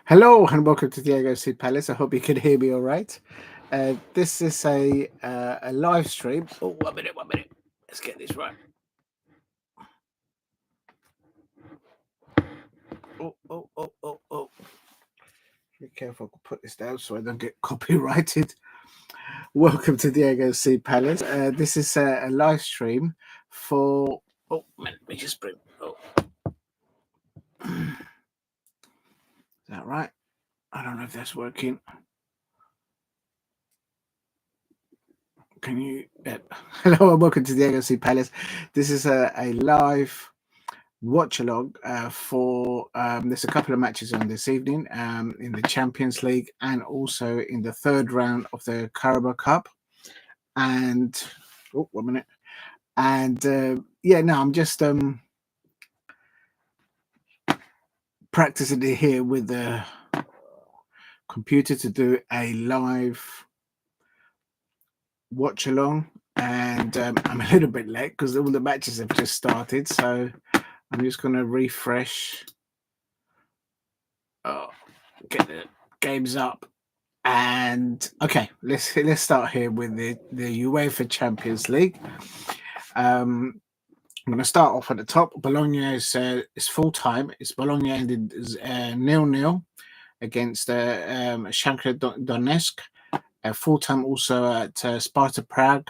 Hello and welcome to Diego C Palace. I hope you can hear me all right. This is a live stream. Oh, 1 minute, 1 minute. Let's get this right. Oh. Be careful. I'll put this down so I don't get copyrighted. Welcome to Diego C Palace. This is a live stream for. Oh, man, let me just bring. Oh, is that right? I don't know if that's working. Can you? Hello and welcome to Diego C Palace. This is a live watch along for there's a couple of matches on this evening in the Champions League and also in the third round of the Carabao Cup. And 1 minute. And I'm just practicing it here with the computer to do a live watch along. And I'm a little bit late because all the matches have just started, so I'm just going to refresh. Get the games up. And okay, let's start here with the UEFA Champions League. I'm going to start off at the top. Bologna is full time. It's Bologna ended 0-0 against Shakhtar Donetsk. Full time also at Sparta Prague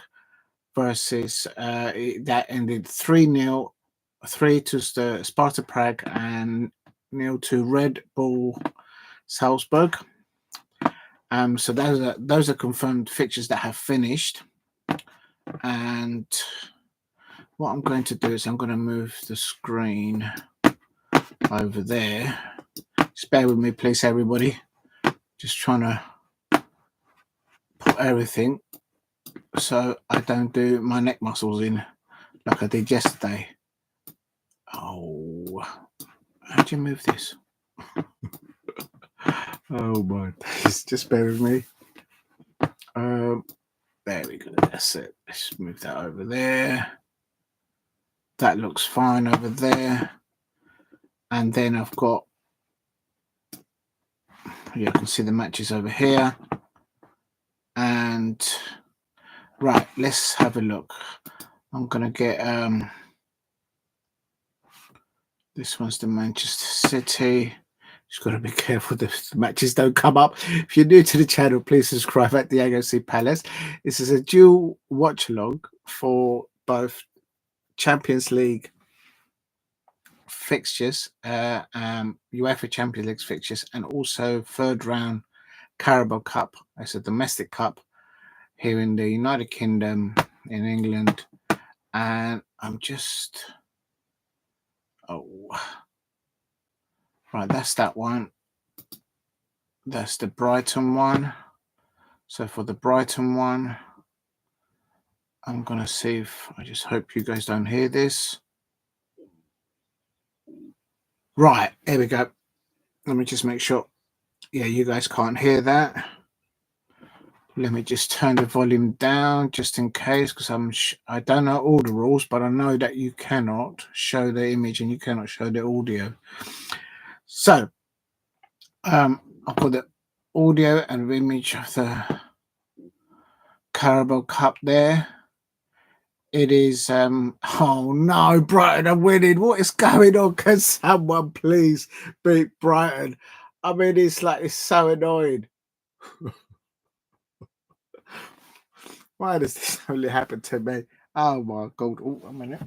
versus that ended 3-0, 3 to Sparta Prague and 0 to Red Bull Salzburg. So those are confirmed fixtures that have finished. And what I'm going to do is I'm going to move the screen over there. Just bear with me, please, everybody. Just trying to put everything so I don't do my neck muscles in like I did yesterday. Oh, how'd you move this? Oh my days, just bear with me. There we go, that's it. Let's move that over there. That looks fine over there. And then I've got, you can see the matches over here. And right, let's have a look. I'm gonna get this one's the Manchester City. Just got to be careful the matches don't come up. If you're new to the channel, please subscribe at Diego C Palace. This is a dual watch along for both Champions League fixtures, UEFA Champions League fixtures, and also third round Carabao Cup. It's a domestic cup here in the United Kingdom, in England. And I'm just, right, that's that one. That's the Brighton one. So for the Brighton one, I'm going to see if, I just hope you guys don't hear this. Right, here we go. Let me just make sure. Yeah, you guys can't hear that. Let me just turn the volume down just in case, because I don't know all the rules, but I know that you cannot show the image and you cannot show the audio. So I've got the audio and image of the Carabao Cup there. It is oh no, Brighton are winning. What is going on? Can someone please beat Brighton? I mean, it's so annoying. Why does this only happen to me? Oh my god. Oh, a minute.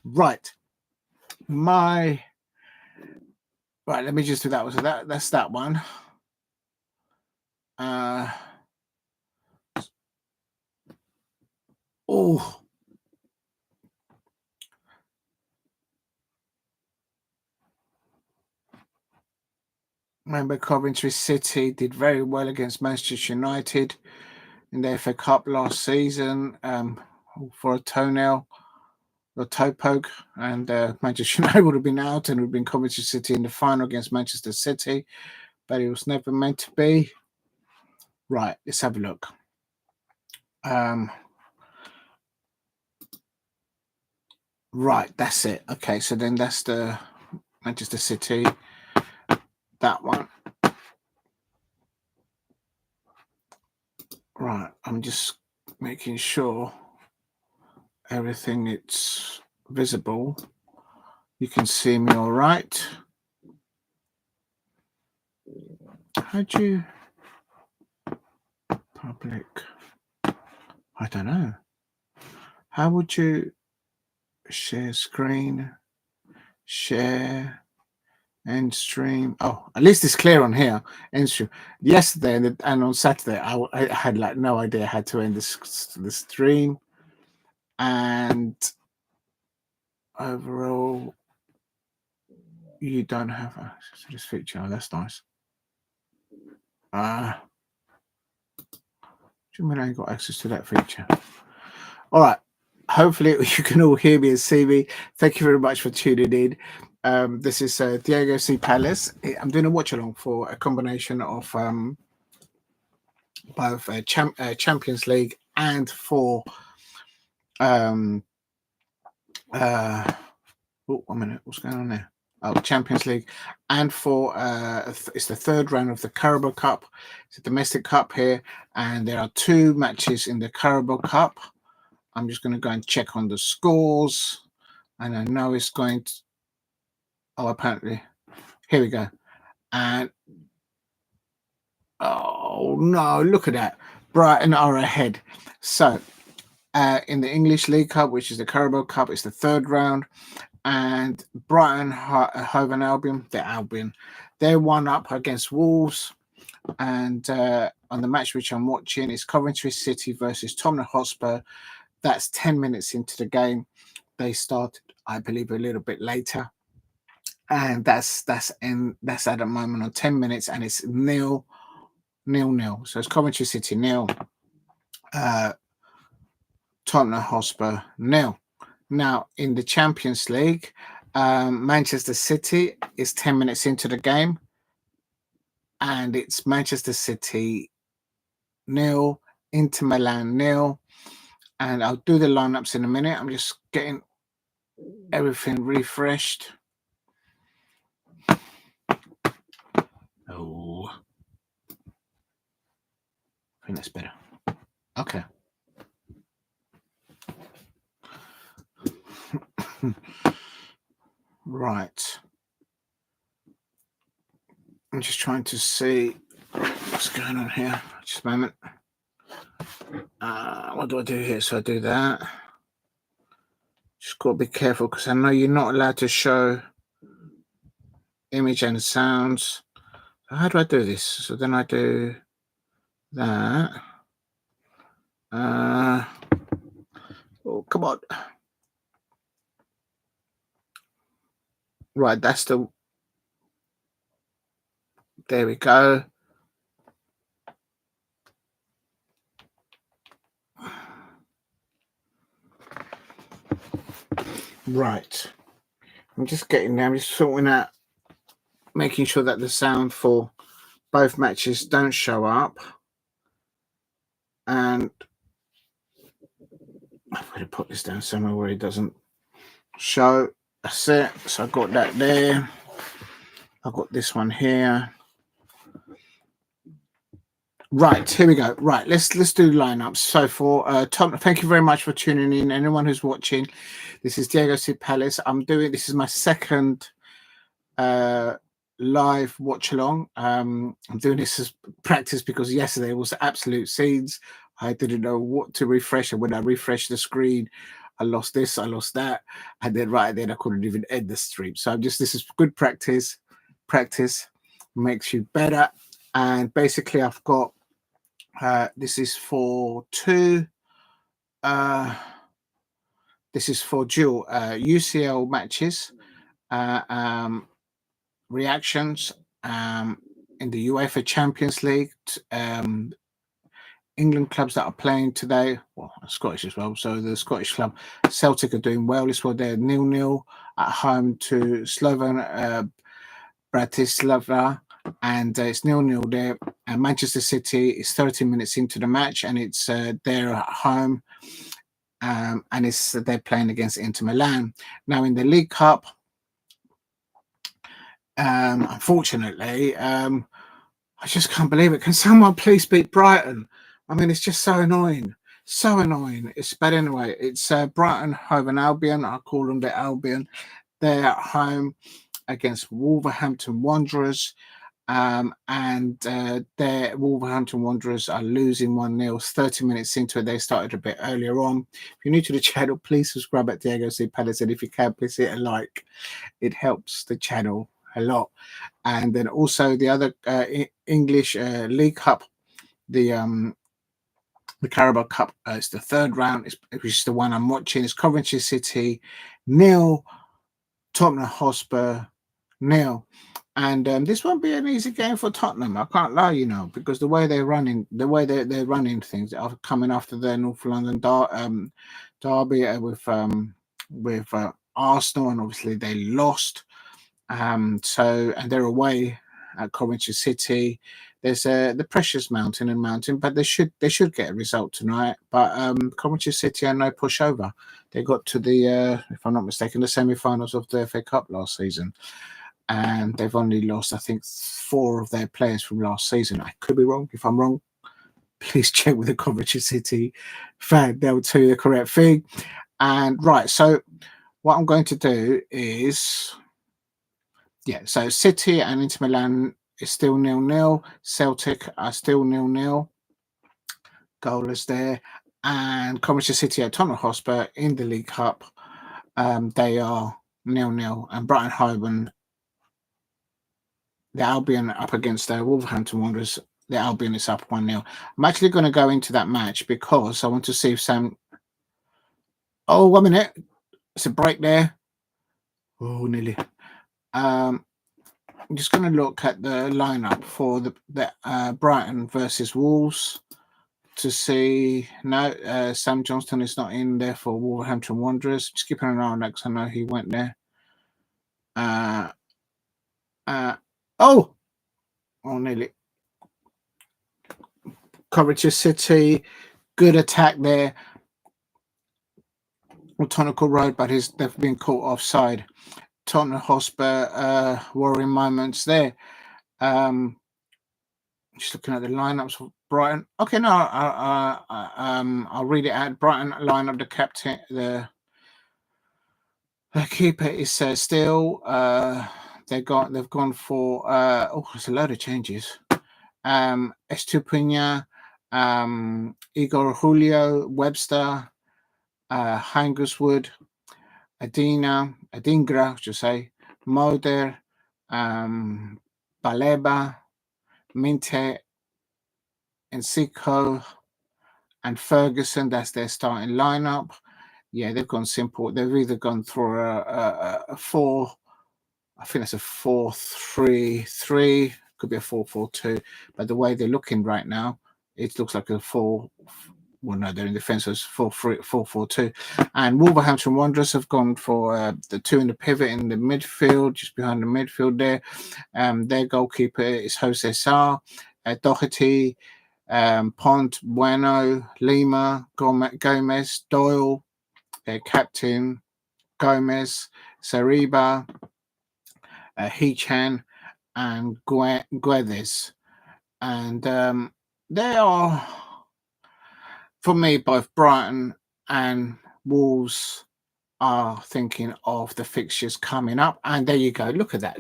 Right. Right, let me just do that one. So that's that one. Oh. Remember, Coventry City did very well against Manchester United in the FA Cup last season for a toenail or toe poke, and Manchester United would have been out and would have been Coventry City in the final against Manchester City, but it was never meant to be. Right, let's have a look. Right, that's it. Okay, so then that's the Manchester City. That one. just making sure everything it's visible. You can see me all right. How do you public? I don't know. How would you share screen? Share end stream. Oh, at least it's clear on here. End stream. Yesterday and on Saturday, I had like no idea how to end the stream. And overall, you don't have access to this feature. Oh, that's nice. Do you mean I ain't got access to that feature? All right. Hopefully you can all hear me and see me. Thank you very much for tuning in. This is Diego C. Palace. I'm doing a watch along for a combination of both Champions League and for oh, 1 minute, what's going on there? Oh, Champions League, and for it's the third round of the Carabao Cup. It's a domestic cup here, and there are 2 matches in the Carabao Cup. I'm just going to go and check on the scores, and I know it's going to. Oh, apparently, here we go, and oh no, look at that! Brighton are ahead. So, in the English League Cup, which is the Carabao Cup, it's the third round. And Brighton Hove Albion, they're 1-up against Wolves. And on the match which I'm watching is Coventry City versus Tottenham Hotspur. That's 10 minutes into the game. They started, I believe, a little bit later, and that's at the moment on 10 minutes, and it's 0-0. So it's Coventry City 0, Tottenham Hotspur 0. Now, in the Champions League, Manchester City is 10 minutes into the game, and it's Manchester City 0, Inter Milan 0. And I'll do the lineups in a minute. I'm just getting everything refreshed. Oh, I think that's better. Okay. Right. I'm just trying to see what's going on here. Just a moment. What do I do here? So I do that. Just got to be careful because I know you're not allowed to show image and sounds. So how do I do this? So then I do that. Oh, come on. Right, that's the. There we go. Right. I'm just getting there. I'm just sorting out, making sure that the sound for both matches don't show up. And I'm going to put this down somewhere where it doesn't show. That's it. So I've got that there. I've got this one here. Right, here we go. Right, let's do lineups. So for Tom, thank you very much for tuning in. Anyone who's watching, this is Diego C. Palace. This is my second live watch along. I'm doing this as practice because yesterday was absolute scenes. I didn't know what to refresh, and when I refreshed the screen, I lost this, I lost that, and then right then I couldn't even end the stream. So this is good practice. Practice makes you better. And basically I've got this is for 2 this is for dual UCL matches, reactions in the UEFA Champions League, England clubs that are playing today, well, Scottish as well. So the Scottish club Celtic are doing well. This one, they're 0-0 at home to Slovan Bratislava, and it's 0-0 there. And Manchester City is 30 minutes into the match, and it's they're at home, and they're playing against Inter Milan. Now in the League Cup, unfortunately, I just can't believe it. Can someone please beat Brighton? I mean, it's just so annoying. So annoying. But anyway, it's Brighton, Hove and Albion. I call them the Albion. They're at home against Wolverhampton Wanderers. And their Wolverhampton Wanderers are losing 1-0. 30 minutes into it, they started a bit earlier on. If you're new to the channel, please subscribe at Diego C. Palace. And if you can, please hit a like. It helps the channel a lot. And then also the other English League Cup, the Carabao Cup, it's the third round, which is the one I'm watching. It's Coventry City 0, Tottenham Hotspur 0. And this won't be an easy game for Tottenham. I can't lie, because the way they're running, they're running things are coming after their North London derby with Arsenal, and obviously they lost. And they're away at Coventry City. There's the pressure's mounting, but they should get a result tonight. But Coventry City are no pushover. They got to the, if I'm not mistaken, the semi-finals of the FA Cup last season, and they've only lost, I think, 4 of their players from last season. I could be wrong. If I'm wrong, please check with the Coventry City fan. They'll tell you the correct thing. And right, so what I'm going to do is, so City and Inter Milan is still 0-0. Celtic are still 0-0. Goalless there. And Coventry City at Tottenham Hotspur in the League Cup, they are 0-0. And Brighton Hove, the Albion up against the Wolverhampton Wanderers. The Albion is up 1-0. I'm actually going to go into that match because I want to see if Sam. Oh, 1 minute. It's a break there. Oh, nearly. I'm just going to look at the lineup for the Brighton versus Wolves to see. No, Sam Johnston is not in there for Wolverhampton Wanderers. Just keeping an eye on that because I know he went there. Nearly. Coventry City, good attack there. Tonical Road, but they've been caught offside. Tottenham Hotspur, worrying moments there. Just looking at the lineups for Brighton. Okay, no, I'll read it out. Brighton lineup: the captain, the keeper is still. They've gone for. There's a load of changes. Estupinian, Igor Julio, Webster, Hangerswood, Adingra, I should say, Moder, Baleba, Minte, Ensiko, and Ferguson. That's their starting lineup. Yeah, they've gone simple. They've either gone for a 4. I think that's a 4-3-3. Could be a 4-4-2. But the way they're looking right now, it looks like a 4. Well, no, they're in defence, so it's 4-4-2. And Wolverhampton Wanderers have gone for the 2 in the pivot in the midfield, just behind the midfield there. Their goalkeeper is Jose Sarr, Doherty, Pont, Bueno, Lima, Gomez, Doyle, their captain, Gomez, Sariba, Hechan, and Guedes. And they are, for me, both Brighton and Wolves are thinking of the fixtures coming up. And there you go. Look at that.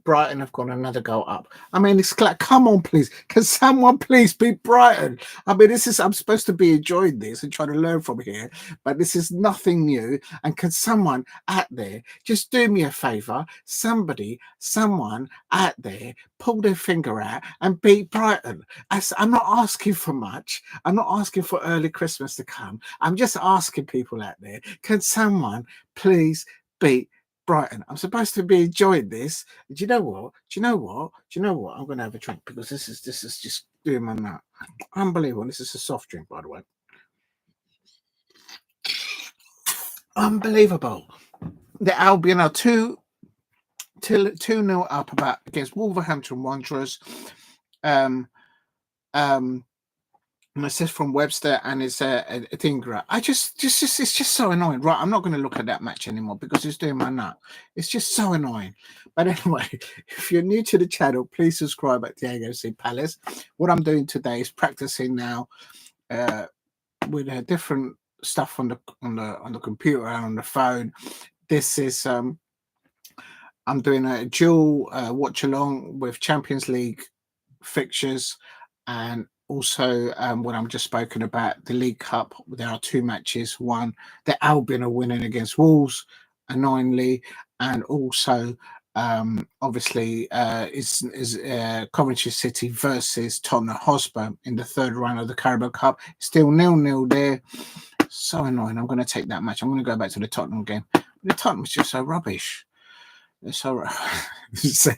Brighton have got another goal up. I mean, it's like, come on, please. Can someone please beat Brighton? I mean, I'm supposed to be enjoying this and trying to learn from here, but this is nothing new. And can someone out there just do me a favour? Someone out there pull their finger out and beat Brighton. I'm not asking for much. I'm not asking for early Christmas to come. I'm just asking people out there, can someone please beat Brighton? I'm supposed to be enjoying this. Do you know what? I'm going to have a drink because this is just doing my mouth. Unbelievable. This is a soft drink, by the way. Unbelievable. The Albion are 2-0 up against Wolverhampton Wanderers. And it says from Webster and it's Adingra. It's just so annoying. Right, I'm not going to look at that match anymore because it's doing my nut. It's just so annoying. But anyway, if you're new to the channel, please subscribe at Diego C. Palace. What I'm doing today is practicing now uh, with different stuff on the computer and on the phone. This is I'm doing a dual watch along with Champions League fixtures, and also what I'm just spoken about, the League Cup. There are two matches. One, the Albion are winning against Wolves, annoyingly, and also obviously is Coventry City versus Tottenham Hotspur in the third round of the Carabao Cup. Still 0-0 there. So annoying. I'm going to take that match. I'm going to go back to the Tottenham game. The Tottenham's just so rubbish. So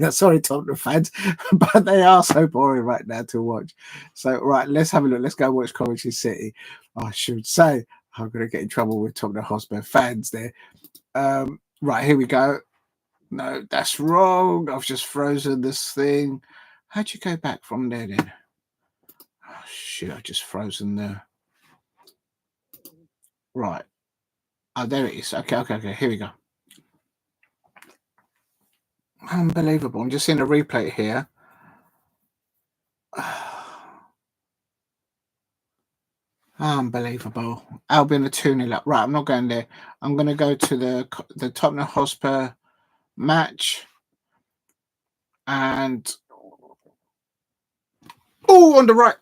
sorry, Tottenham fans, but they are so boring right now to watch. So right, let's have a look. Let's go watch Coventry City. I should say I'm going to get in trouble with Tottenham Hotspur fans there. Right, here we go. No, that's wrong. I've just frozen this thing. How'd you go back from there then? Oh shit! I just frozen there. Right. Oh, there it is. Okay. Here we go. Unbelievable. I'm just seeing a replay here. Unbelievable. Albion are 2-0 up. Right, I'm not going there. I'm going to go to the Tottenham Hotspur match. And on the right.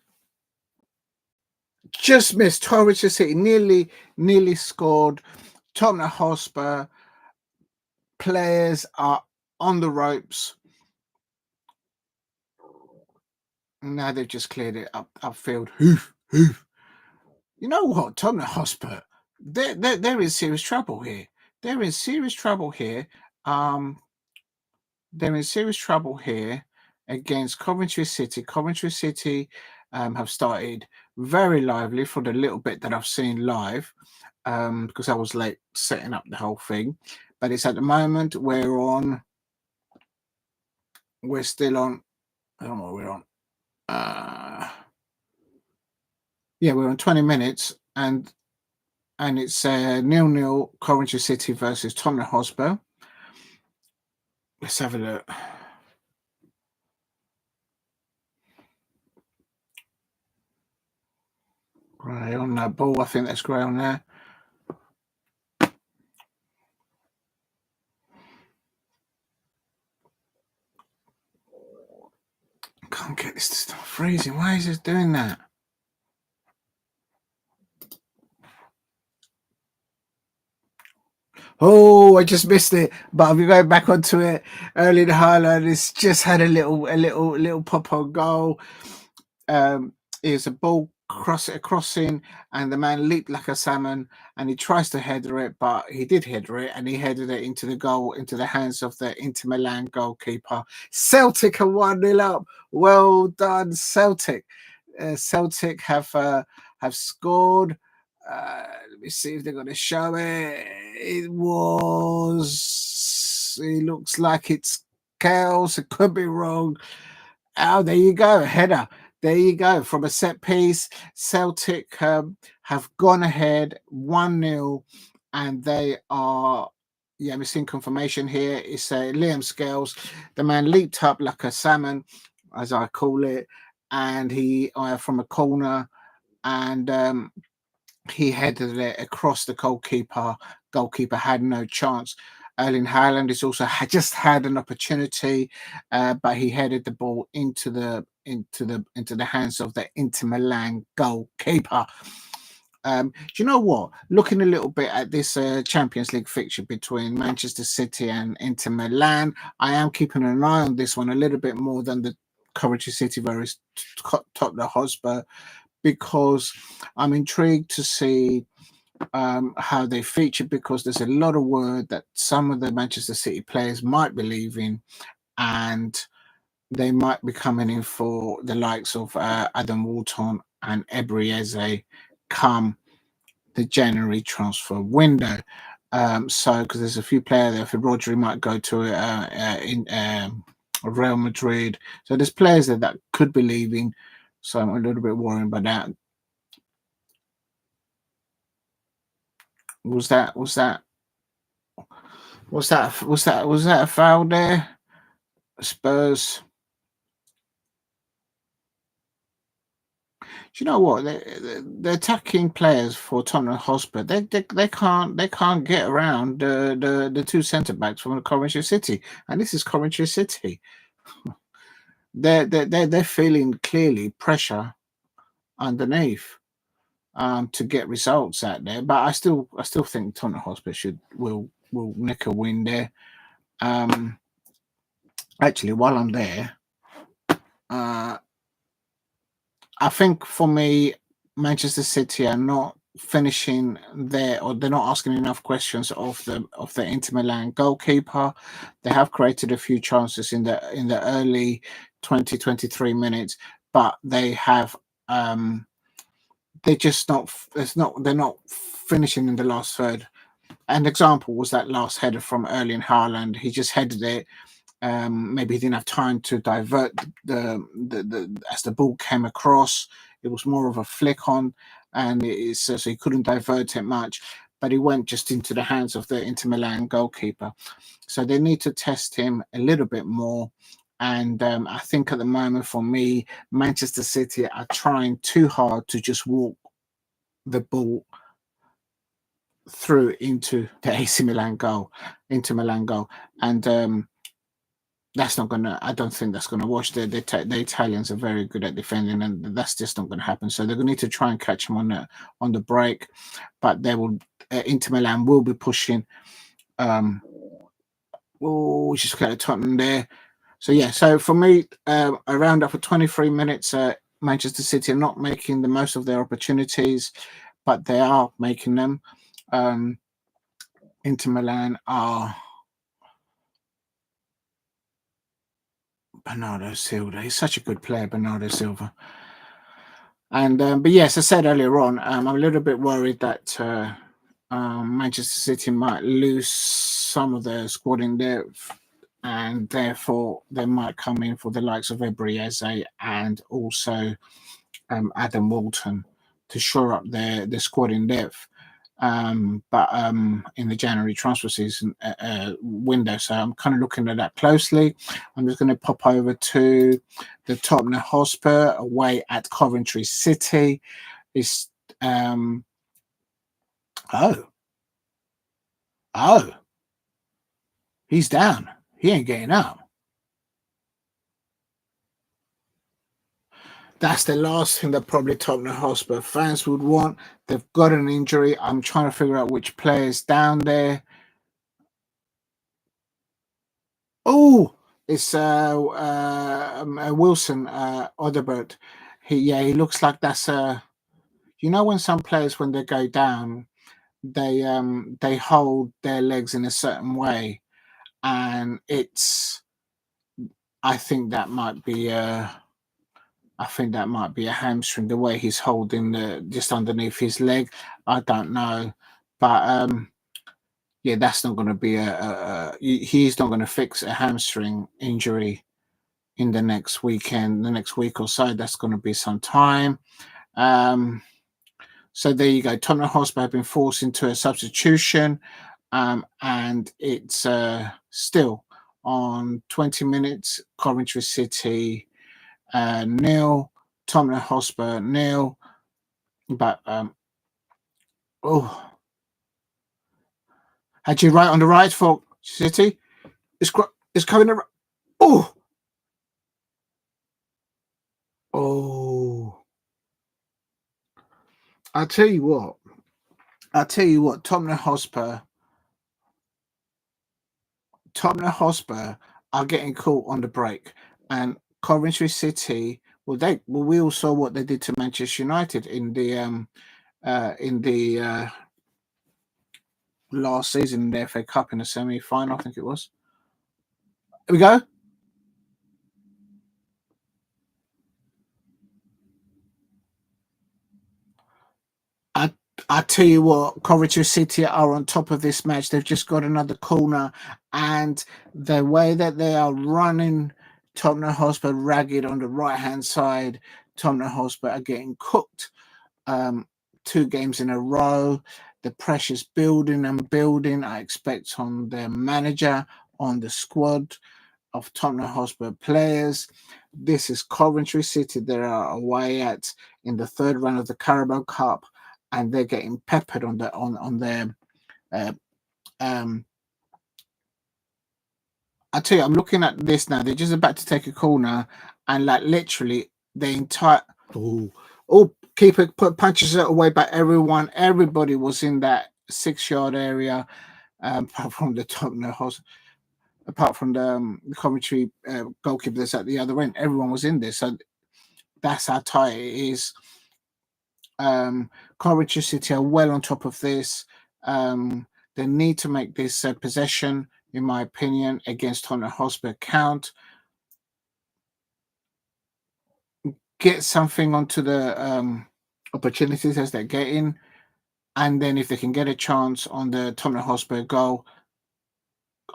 Just missed. Coventry City nearly scored. Tottenham Hotspur players are on the ropes. Now they've just cleared it upfield. Hoof. You know what, Tottenham Hotspur? There is serious trouble here. There is serious trouble here. They're in serious trouble here against Coventry City. Coventry City have started very lively for the little bit that I've seen live, because I was late setting up the whole thing. But it's at the moment we're still on. I don't know what we're on. Yeah, we're on 20 minutes, and it's 0-0 Coventry City versus Tottenham Hotspur. Let's have a look. Gray on that ball. I think that's Gray on there. Can't get this to stop freezing. Why is it doing that? Oh, I just missed it. But I'll be going back onto it. Early in the highlight, it's just had a little pop on goal. It's a ball crossing, and the man leaped like a salmon, and he tries to header it, but he did header it, and he headed it into the goal, into the hands of the Inter Milan goalkeeper. Celtic are 1-0 up. Well done, Celtic. Celtic have scored. Let me see if they're going to show it. It looks like it's chaos. It could be wrong. Oh, there you go. Header. There you go. From a set piece, Celtic have gone ahead 1-0, and they are. Yeah, we're seeing confirmation here. It's Liam Scales. The man leaped up like a salmon, as I call it, and he from a corner, and he headed it across the goalkeeper. Goalkeeper had no chance. Erling Haaland has also just had an opportunity, but he headed the ball into the hands of the Inter Milan goalkeeper. Do you know what? Looking a little bit at this Champions League fixture between Manchester City and Inter Milan, I am keeping an eye on this one a little bit more than the Coventry City versus Tottenham Hotspur, because I'm intrigued to see how they feature, because there's a lot of word that some of the Manchester City players might be leaving, and they might be coming in for the likes of Adam Walton and Ebrieze come the January transfer window. So because there's a few players there, for Rodri might go to in Real Madrid. So there's players there that could be leaving. So I'm a little bit worried about that. Was that a foul there? Spurs. you know what? The attacking players for Tottenham Hotspur, they can't get around the two centre backs from Coventry City, and this is Coventry City. They're feeling clearly pressure underneath to get results out there, but I still think Tottenham Hotspur will nick a win there. Um, Actually, while I'm there, uh, I think for me, Manchester City are not finishing there, or they're not asking enough questions of the Inter Milan goalkeeper. They have created a few chances in the early 20-23 minutes, but they have they're just not. It's not. They're not finishing in the last third. An example was that last header from Erling Haaland. He just headed it. Maybe he didn't have time to divert the as the ball came across. It was more of a flick on, and so he couldn't divert it much. But he went just into the hands of the Inter Milan goalkeeper. So they need to test him a little bit more. And I think at the moment, for me, Manchester City are trying too hard to just walk the ball through into the AC Milan goal, into Milan goal, and that's not gonna. I don't think that's gonna wash. The Italians are very good at defending, and that's just not gonna happen. So they're gonna need to try and catch them on the break, but they will. Inter Milan will be pushing. Oh, just got a Tottenham there. So yeah. So for me, a round up for 23 minutes. Manchester City are not making the most of their opportunities, but they are making them. Um, Inter Milan are Bernardo Silva. He's such a good player, Bernardo Silva. And but yes, I said earlier on, I'm a little bit worried that Manchester City might lose some of their squad in depth, and therefore they might come in for the likes of Ebrieze and also Adam Walton to shore up their squad in depth. But in the January transfer season window. So I'm kind of looking at that closely. I'm just going to pop over to the Tottenham Hotspur away at Coventry City. It's um, oh oh he's down. He ain't getting up. That's the last thing that probably Tottenham Hotspur fans would want. They've got an injury. I'm trying to figure out which player's down there. Oh, it's Wilson Odebert. He looks like that's when some players when they go down, they hold their legs in a certain way, and it's I think that might be I think that might be a hamstring. The way he's holding the just underneath his leg, I don't know, but yeah, that's not going to be he's not going to fix a hamstring injury in the next weekend, the next week or so. That's going to be some time. Um, so there you go. Tottenham Hotspur have been forced into a substitution, and it's still on 20 minutes. Coventry City nil, Tottenham Hotspur nil. But oh, had you right on the right for City? It's coming. Oh, oh. I tell you what. Tottenham Hotspur are getting caught on the break, and Coventry City. We all saw what they did to Manchester United in the last season in the FA Cup in the semi final. I think it was. Here we go. I I tell you what, Coventry City are on top of this match. They've just got another corner, and the way that they are running Tottenham Hotspur ragged on the right hand side, Tottenham Hotspur are getting cooked. Um, 2 games in a row. The pressure's building and building. I expect on their manager, on the squad. of Tottenham Hotspur players. This is Coventry City. They are away in the third round of the Carabao Cup, and they're getting peppered on their. I tell you, I'm looking at this now. They're just about to take a corner, and like literally the entire keeper punches it away, but everybody was in that 6-yard area, apart from the Tottenham Hotspur. Apart from the Coventry goalkeeper that's at the other end, everyone was in there. So that's how tight it is. Coventry City are well on top of this. They need to make this possession, in my opinion, against Tottenham Hotspur count. Get something onto the opportunities as they're getting. And then if they can get a chance on the Tottenham Hotspur goal,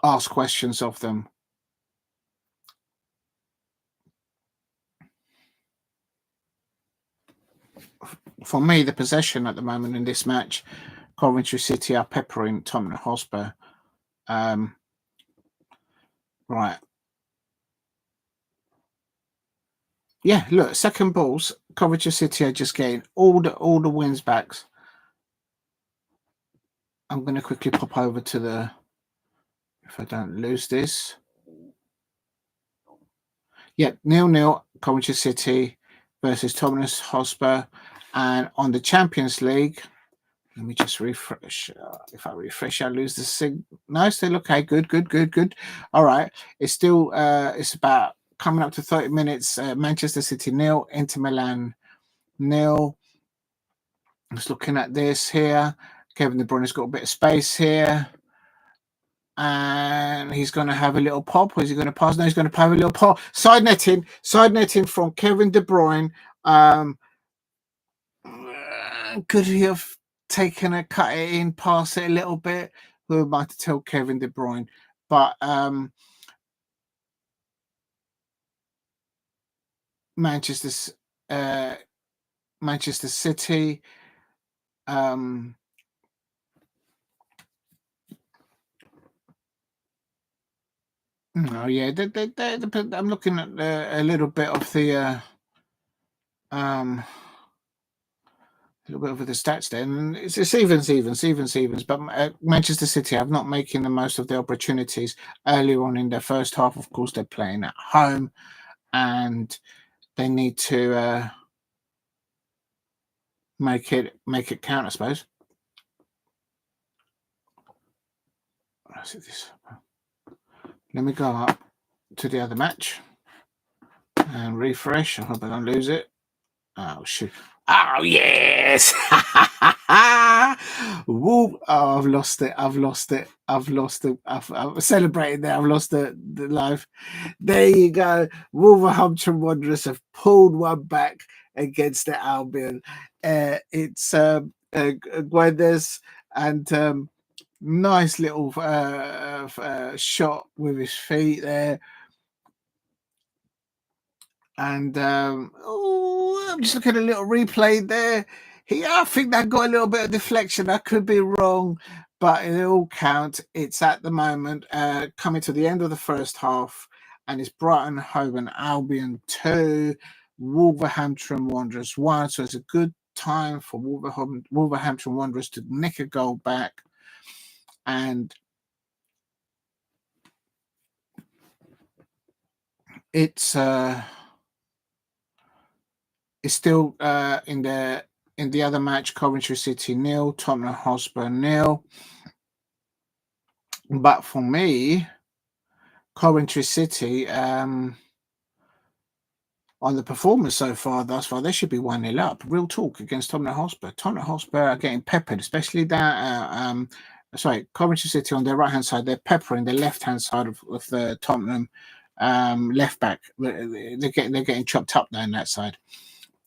ask questions of them. For me, the possession at the moment in this match, Coventry City are peppering Tottenham Hotspur. Right. Yeah, look, second balls, Coventry City are just getting all the wins backs. I'm going to quickly pop over to the, if I don't lose this. Yeah, 0-0, Coventry City versus Tottenham Hotspur. And on the Champions League, let me just refresh. If I refresh, I lose the sig. No, still okay. Good. All right. It's still, it's about coming up to 30 minutes. Manchester City 0, Inter Milan 0. Just looking at this here. Kevin De Bruyne's got a bit of space here. And he's going to have a little pop. Or is he going to pass? No, he's going to have a little pop. Side netting from Kevin De Bruyne. Could he have taken a cut it in, pass it a little bit? Who am I to tell Kevin De Bruyne? But Manchester City. Oh yeah, I'm looking at a little bit of the a little bit of the stats there, and it's evens. But Manchester City are not making the most of the opportunities earlier on in their first half. Of course, they're playing at home, and they need to make it count, I suppose. Let's see this. Let me go up to the other match and refresh. I hope I don't lose it. Oh shoot! Oh yes! Woo! Oh, I've lost it. I've celebrated there. I've lost the life. There you go. Wolverhampton Wanderers have pulled one back against the Albion. It's Guedes and nice little shot with his feet there. And I'm just looking at a little replay there. I think that got a little bit of deflection. I could be wrong, but it all counts. It's at the moment coming to the end of the first half, and it's Brighton Hove and Albion 2, Wolverhampton Wanderers 1. So it's a good time for Wolverhampton Wanderers to nick a goal back. And it's still in the other match, Coventry City 0, Tottenham Hotspur 0. But for me, Coventry City, on the performance so far, thus far, they should be 1-0 up. Real talk against Tottenham Hotspur. Tottenham Hotspur are getting peppered, especially that. Coventry City on their right hand side, they're peppering the left hand side of the Tottenham left back. They're getting chopped up there on that side.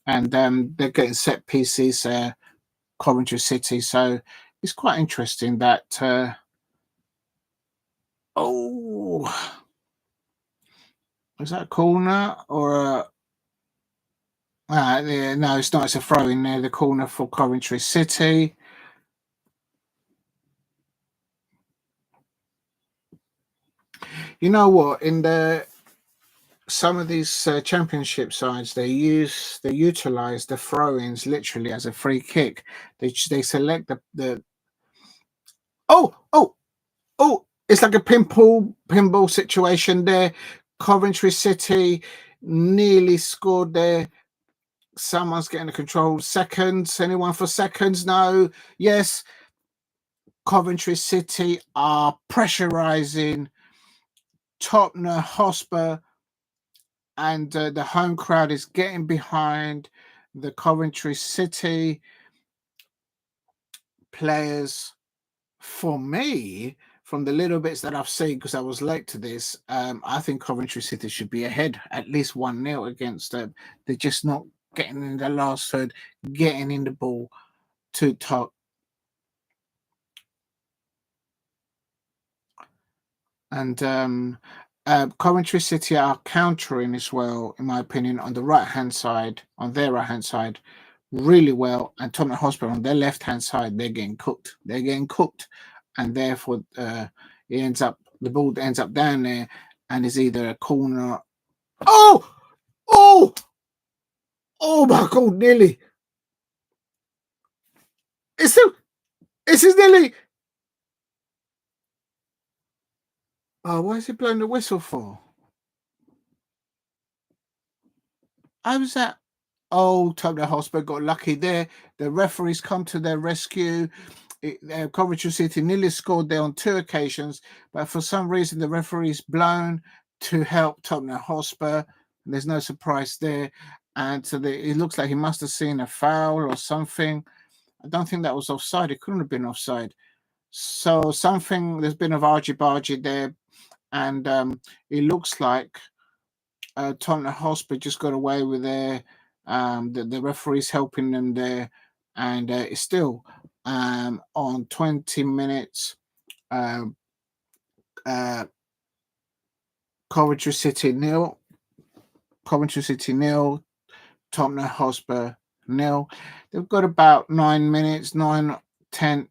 And they're getting set pieces, Coventry City. So it's quite interesting that. Is that a corner or yeah, no, it's not. It's a throw in there. The corner for Coventry City. You know what? In some of these championship sides, they utilize the throw-ins literally as a free kick. They select the oh oh oh. It's like a pinball situation there. Coventry City nearly scored there. Someone's getting the control. Seconds. Anyone for seconds? No. Yes. Coventry City are pressurizing Tottenham Hotspur, and the home crowd is getting behind the Coventry City players. For me, from the little bits that I've seen, because I was late to this, I think Coventry City should be ahead at least 1-0 against them. They're just not getting in the last third, getting in the ball to top. And Coventry City are countering as well, in my opinion, on the right hand side, on their right hand side, really well. And Tottenham Hotspur on their left hand side, they're getting cooked. They're getting cooked, and therefore the ball ends up down there, and is either a corner. Oh, oh, oh my God! Nearly. It's still. It's nearly. Oh, why is he blowing the whistle for? How was that? Oh, Tottenham Hotspur got lucky there. The referees come to their rescue. Coventry City nearly scored there on 2 occasions, but for some reason the referee's blown to help Tottenham Hotspur. There's no surprise there. And so it looks like he must have seen a foul or something. I don't think that was offside. It couldn't have been offside. So there's been a argy-bargy there. And it looks like Tottenham Hotspur just got away with their the referee's helping them there, and it's still on 20 minutes. Uh, uh, Coventry City nil, Tottenham Hotspur nil. They've got about 10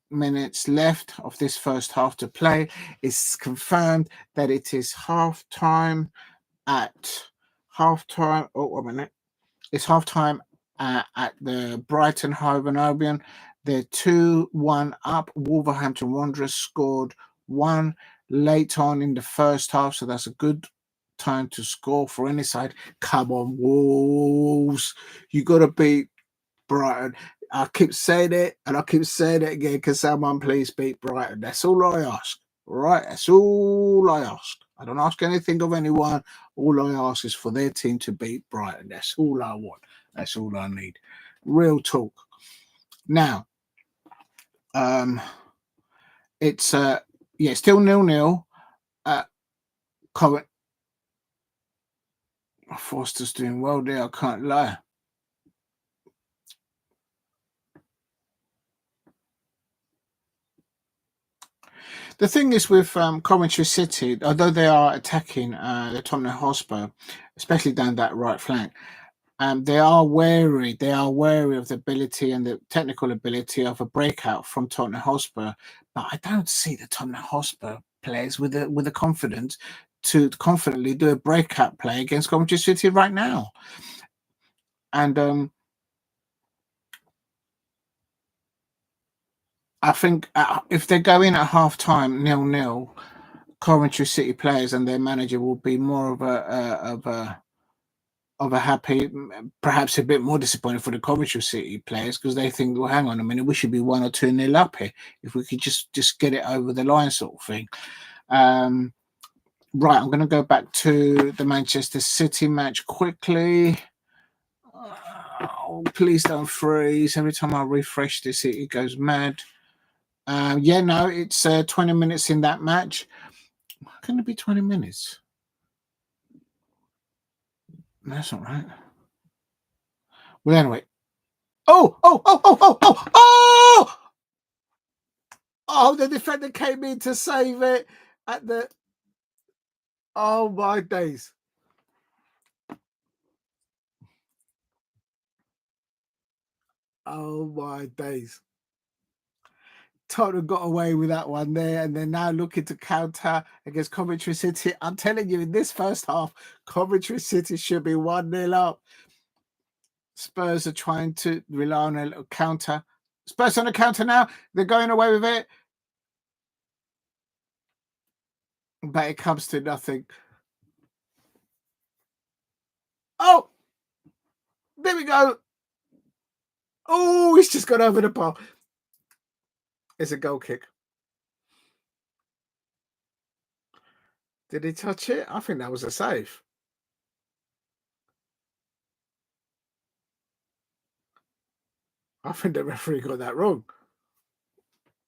minutes left of this first half to play. It's confirmed that it is at half time. Oh, a minute. It's halftime at the Brighton Hove and Albion. They're 2-1 up. Wolverhampton Wanderers scored 1 late on in the first half, so that's a good time to score for any side. Come on, Wolves. You got to beat Brighton. I keep saying it, and I keep saying it again. Can someone please beat Brighton? That's all I ask. Right? That's all I ask. I don't ask anything of anyone. All I ask is for their team to beat Brighton. That's all I want. That's all I need. Real talk. Now, it's still 0-0. Covent. Foster's doing well there. I can't lie. The thing is with Coventry City, although they are attacking the Tottenham Hotspur, especially down that right flank, they are wary. They are wary of the ability and the technical ability of a breakout from Tottenham Hotspur. But I don't see the Tottenham Hotspur players with the confidence to confidently do a breakout play against Coventry City right now. And I think if they go in at half time 0-0, Coventry City players and their manager will be more of a happy, perhaps a bit more disappointed for the Coventry City players, because they think, well, hang on a minute, we should be 1 or 2-0 up here if we could just get it over the line, sort of thing. Right, I'm going to go back to the Manchester City match quickly. Oh, please don't freeze. Every time I refresh this, it goes mad. It's 20 minutes in that match. How can it be 20 minutes? That's not right. Well, anyway. Oh! Oh, the defender came in to save it at the. Oh, my days. Oh, my days. Tottenham got away with that one there, and they're now looking to counter against Coventry City. I'm telling you, in this first half, Coventry City should be 1-0 up. Spurs are trying to rely on a little counter. Spurs on the counter now. They're going away with it. But it comes to nothing. Oh, there we go. Oh, he's just got over the bar. It's a goal kick. Did he touch it? I think that was a save. I think the referee got that wrong.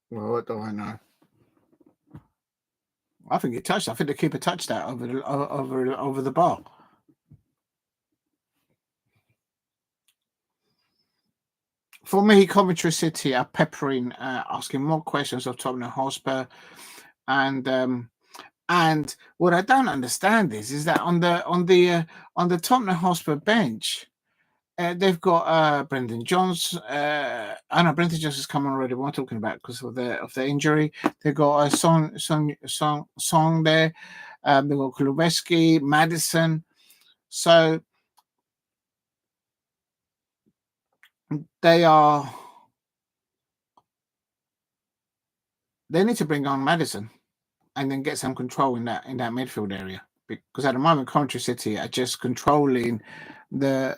Well, what do I know? I think he touched. I think the keeper touched that over the bar. For me, Coventry City are peppering, asking more questions of Tottenham Hotspur, and what I don't understand is that on the Tottenham Hotspur bench, they've got Brendan Jones. I know Brendan Jones has come on already. What I'm talking about because of the injury. They've got Song there. They've got Kulusevski, Madison. So they need to bring on Madison and then get some control in that midfield area, because at the moment Coventry City are just controlling the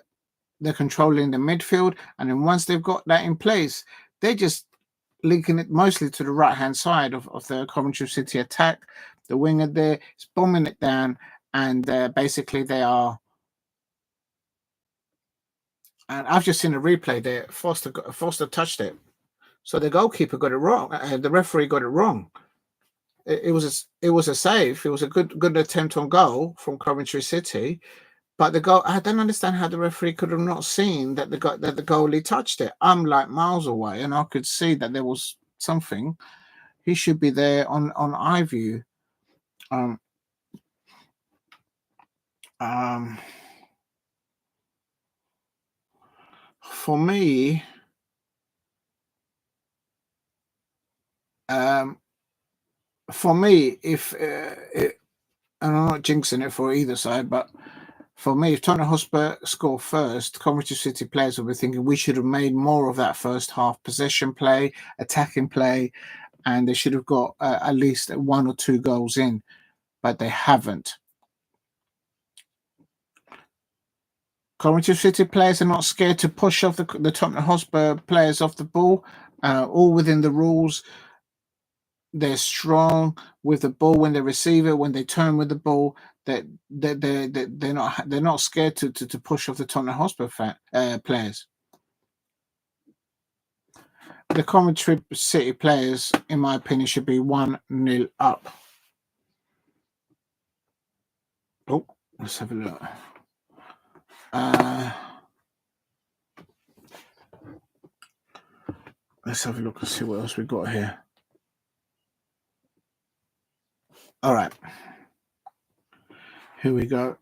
midfield, and then once they've got that in place, they're just linking it mostly to the right hand side of the Coventry City attack. The winger there is bombing it down, and basically they are. And I've just seen a replay there. Foster touched it, so the goalkeeper got it wrong. The referee got it wrong. It was a save. It was a good attempt on goal from Coventry City, but the goal. I don't understand how the referee could have not seen that the goalie touched it. I'm like miles away, and I could see that there was something. He should be there on iView. For me, if and I'm not jinxing it for either side, but for me, if Tottenham Hotspur score first, Coventry City players will be thinking we should have made more of that first half possession play, attacking play, and they should have got at least 1 or 2 goals in, but they haven't. Coventry City players are not scared to push off the Tottenham Hotspur players off the ball, all within the rules. They're strong with the ball when they receive it, when they turn with the ball. They're not scared to push off the Tottenham Hotspur players. The Coventry City players, in my opinion, should be 1-0 up. Oh, let's have a look. Let's have a look and see what else we got here. All right. Here we go.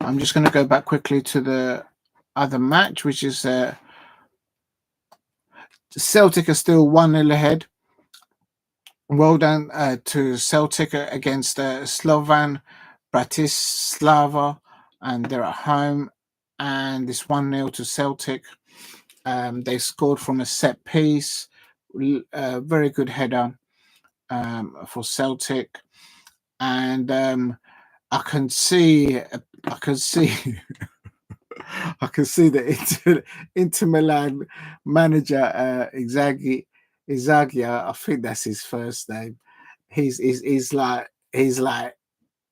I'm just going to go back quickly to the other match, which is Celtic are still 1-0 ahead. Well done to Celtic against Slovan Bratislava, and they're at home, and it's 1-0 to Celtic. They scored from a set piece, very good header for Celtic, and I can see I can see the Inter Milan manager Inzaghi. I think that's his first name. He's like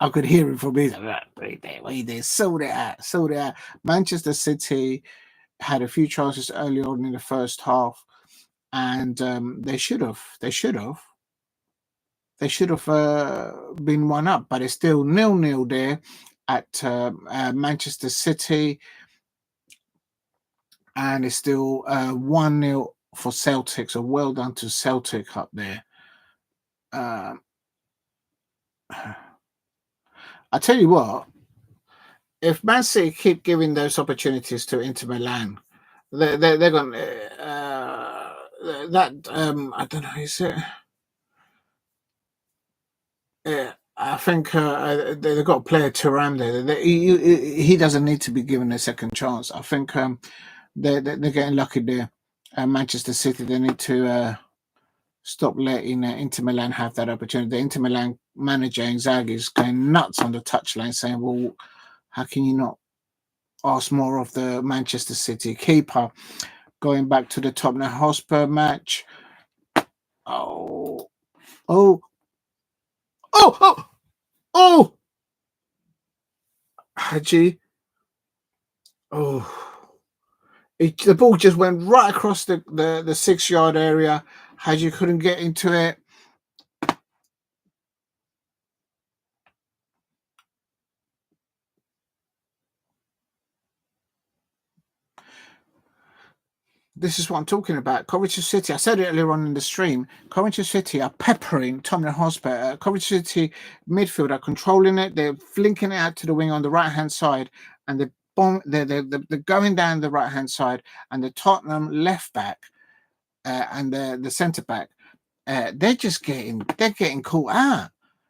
I could hear him from his wait there, sort it out. Manchester City had a few chances early on in the first half, and they should have been 1 up, but it's still 0-0 there at Manchester City, and it's still 1-0 for Celtic. So well done to Celtic up there. I tell you what, if Man City keep giving those opportunities to Inter Milan, They're going that I don't know. Is it? Yeah, I think they've got a player Turam there. He doesn't need to be given a second chance. I think they're getting lucky there. Manchester City, they need to stop letting Inter Milan have that opportunity. The Inter Milan manager Inzaghi is going nuts on the touchline, saying, "Well, how can you not ask more of the Manchester City keeper?" Going back to the Tottenham Hotspur match. Oh, oh, oh, oh, oh, Haji. Oh. The ball just went right across the 6 yard area. Haji couldn't get into it. This is what I'm talking about. Coventry City, I said it earlier on in the stream. Coventry City are peppering Tottenham Hotspur. Coventry City midfield are controlling it. They're flinking it out to the wing on the right hand side, and they're going down the right hand side. And the Tottenham left back and the centre back, they're getting caught out.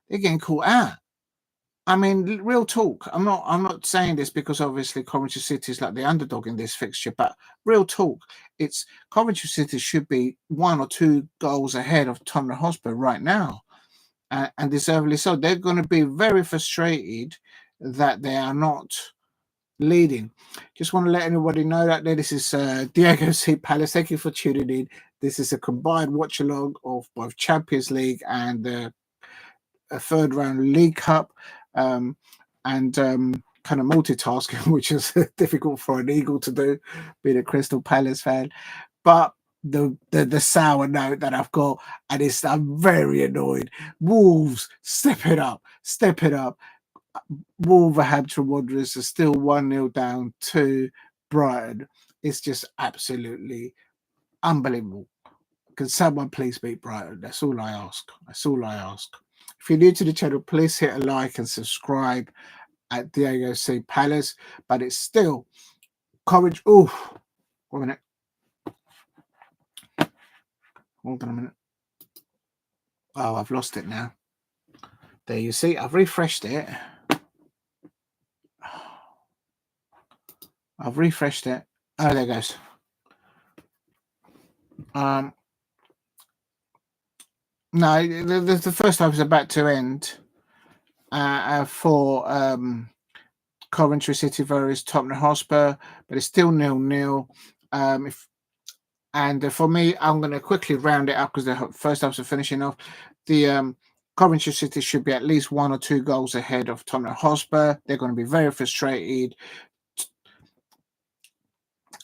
They're getting caught out. I mean, real talk. I'm not saying this because obviously Coventry City is like the underdog in this fixture, but real talk. It's Coventry City should be 1 or 2 goals ahead of Tottenham Hotspur right now, and deservedly so. They're going to be very frustrated that they are not leading. Just want to let everybody know that this is Diego C. Palace. Thank you for tuning in. This is a combined watch along of both Champions League and a third round League Cup, and kind of multitasking, which is difficult for an Eagle to do, being a Crystal Palace fan. But the sour note that I've got, and I'm very annoyed. Wolves, step it up, step it up. Wolverhampton Wanderers are still 1-0 down to Brighton. It's just absolutely unbelievable. Can someone please beat Brighton? That's all I ask. That's all I ask. If you're new to the channel, please hit a like and subscribe at Diego C. Palace. But it's still courage. Oh, 1 minute. Hold on a minute. Oh, I've lost it now. There you see. I've refreshed it. I've refreshed it. Oh, there it goes. No, the first half is about to end for Coventry City versus Tottenham Hotspur, but it's still 0-0. For me, I'm going to quickly round it up because the first halves are finishing off. The Coventry City should be at least 1 or 2 goals ahead of Tottenham Hotspur. They're going to be very frustrated.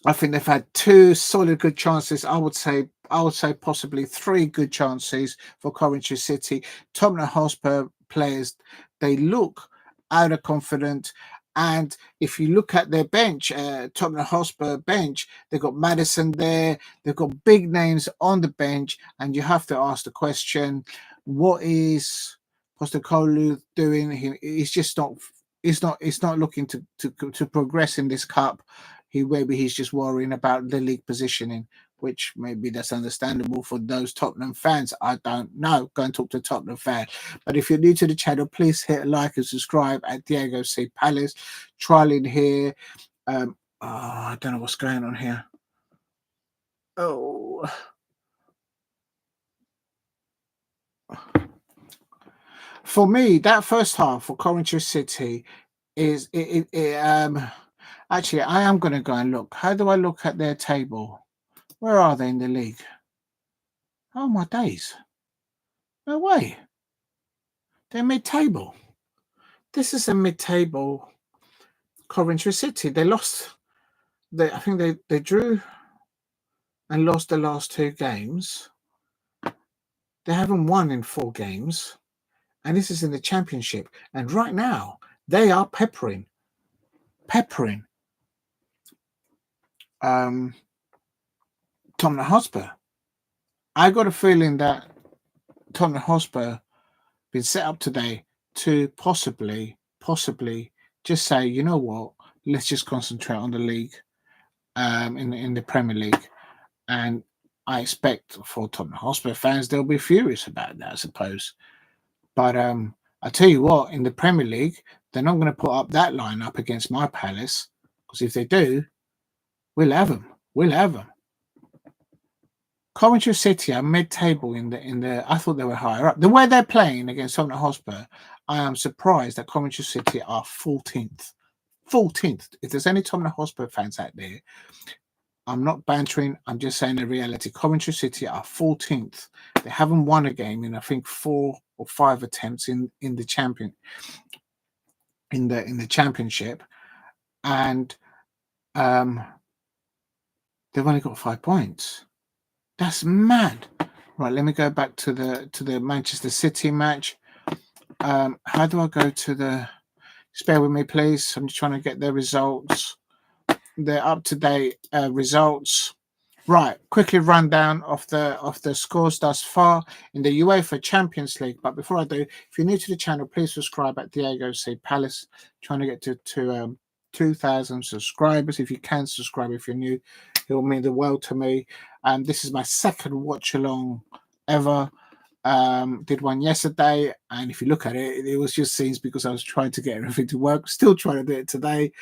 I think they've had 2 solid good chances. I would say possibly 3 good chances for Coventry City. Tottenham Hotspur players, they look out of confident. And if you look at their bench, Tottenham Hotspur bench, they've got Maddison there. They've got big names on the bench, and you have to ask the question: what is Postecoglou doing? He's just not. He's not looking to progress in this cup. He's just worrying about the league positioning, which maybe that's understandable for those Tottenham fans. I don't know. Go and talk to a Tottenham fan. But if you're new to the channel, please hit like and subscribe at Diego C. Palace. Trialing here. I don't know what's going on here. Oh. For me, that first half for Coventry City is actually, I am going to go and look. How do I look at their table? Where are they in the league? Oh, my days. No way. They're mid-table. This is a mid-table Coventry City. They lost. I think they drew and lost the last 2 games. They haven't won in 4 games. And this is in the Championship. And right now, they are peppering. Tottenham Hotspur. I got a feeling that Tottenham Hotspur been set up today to possibly just say, you know what, let's just concentrate on the league in the Premier League, and I expect for Tottenham Hotspur fans they'll be furious about that, I suppose. But I tell you what, in the Premier League, they're not going to put up that line up against my Palace, because if they do, we'll have them. We'll have them. Coventry City are mid-table in the. I thought they were higher up. The way they're playing against Tottenham Hotspur, I am surprised that Coventry City are 14th. 14th. If there's any Tottenham Hotspur fans out there, I'm not bantering. I'm just saying the reality. Coventry City are 14th. They haven't won a game in I think 4 or 5 attempts in the championship, and they've only got 5 points. That's mad. Right, let me go back to the Manchester City match. How do I go to the? Spare with me, please. I'm just trying to get their results. Their up-to-date results. Right, quickly rundown of the scores thus far in the UEFA Champions League. But before I do, if you're new to the channel, please subscribe at Diego C. Palace. Trying to get to 2,000 subscribers. If you can subscribe, if you're new, it will mean the world to me. This is my second watch along ever. Did one yesterday, and if you look at it, it was just scenes because I was trying to get everything to work. Still trying to do it today,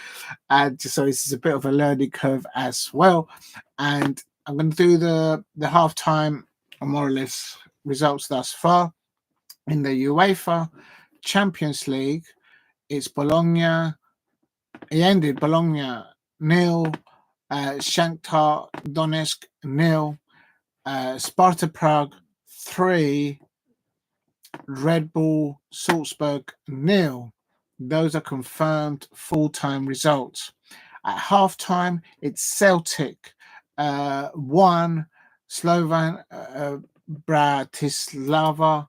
and so this is a bit of a learning curve as well. And I'm going to do the halftime, more or less, results thus far in the UEFA Champions League. It's Bologna. It ended Bologna 0, Shakhtar Donetsk 0, Sparta Prague 3, Red Bull Salzburg 0. Those are confirmed full-time results. At halftime, it's Celtic 1, Slovan Bratislava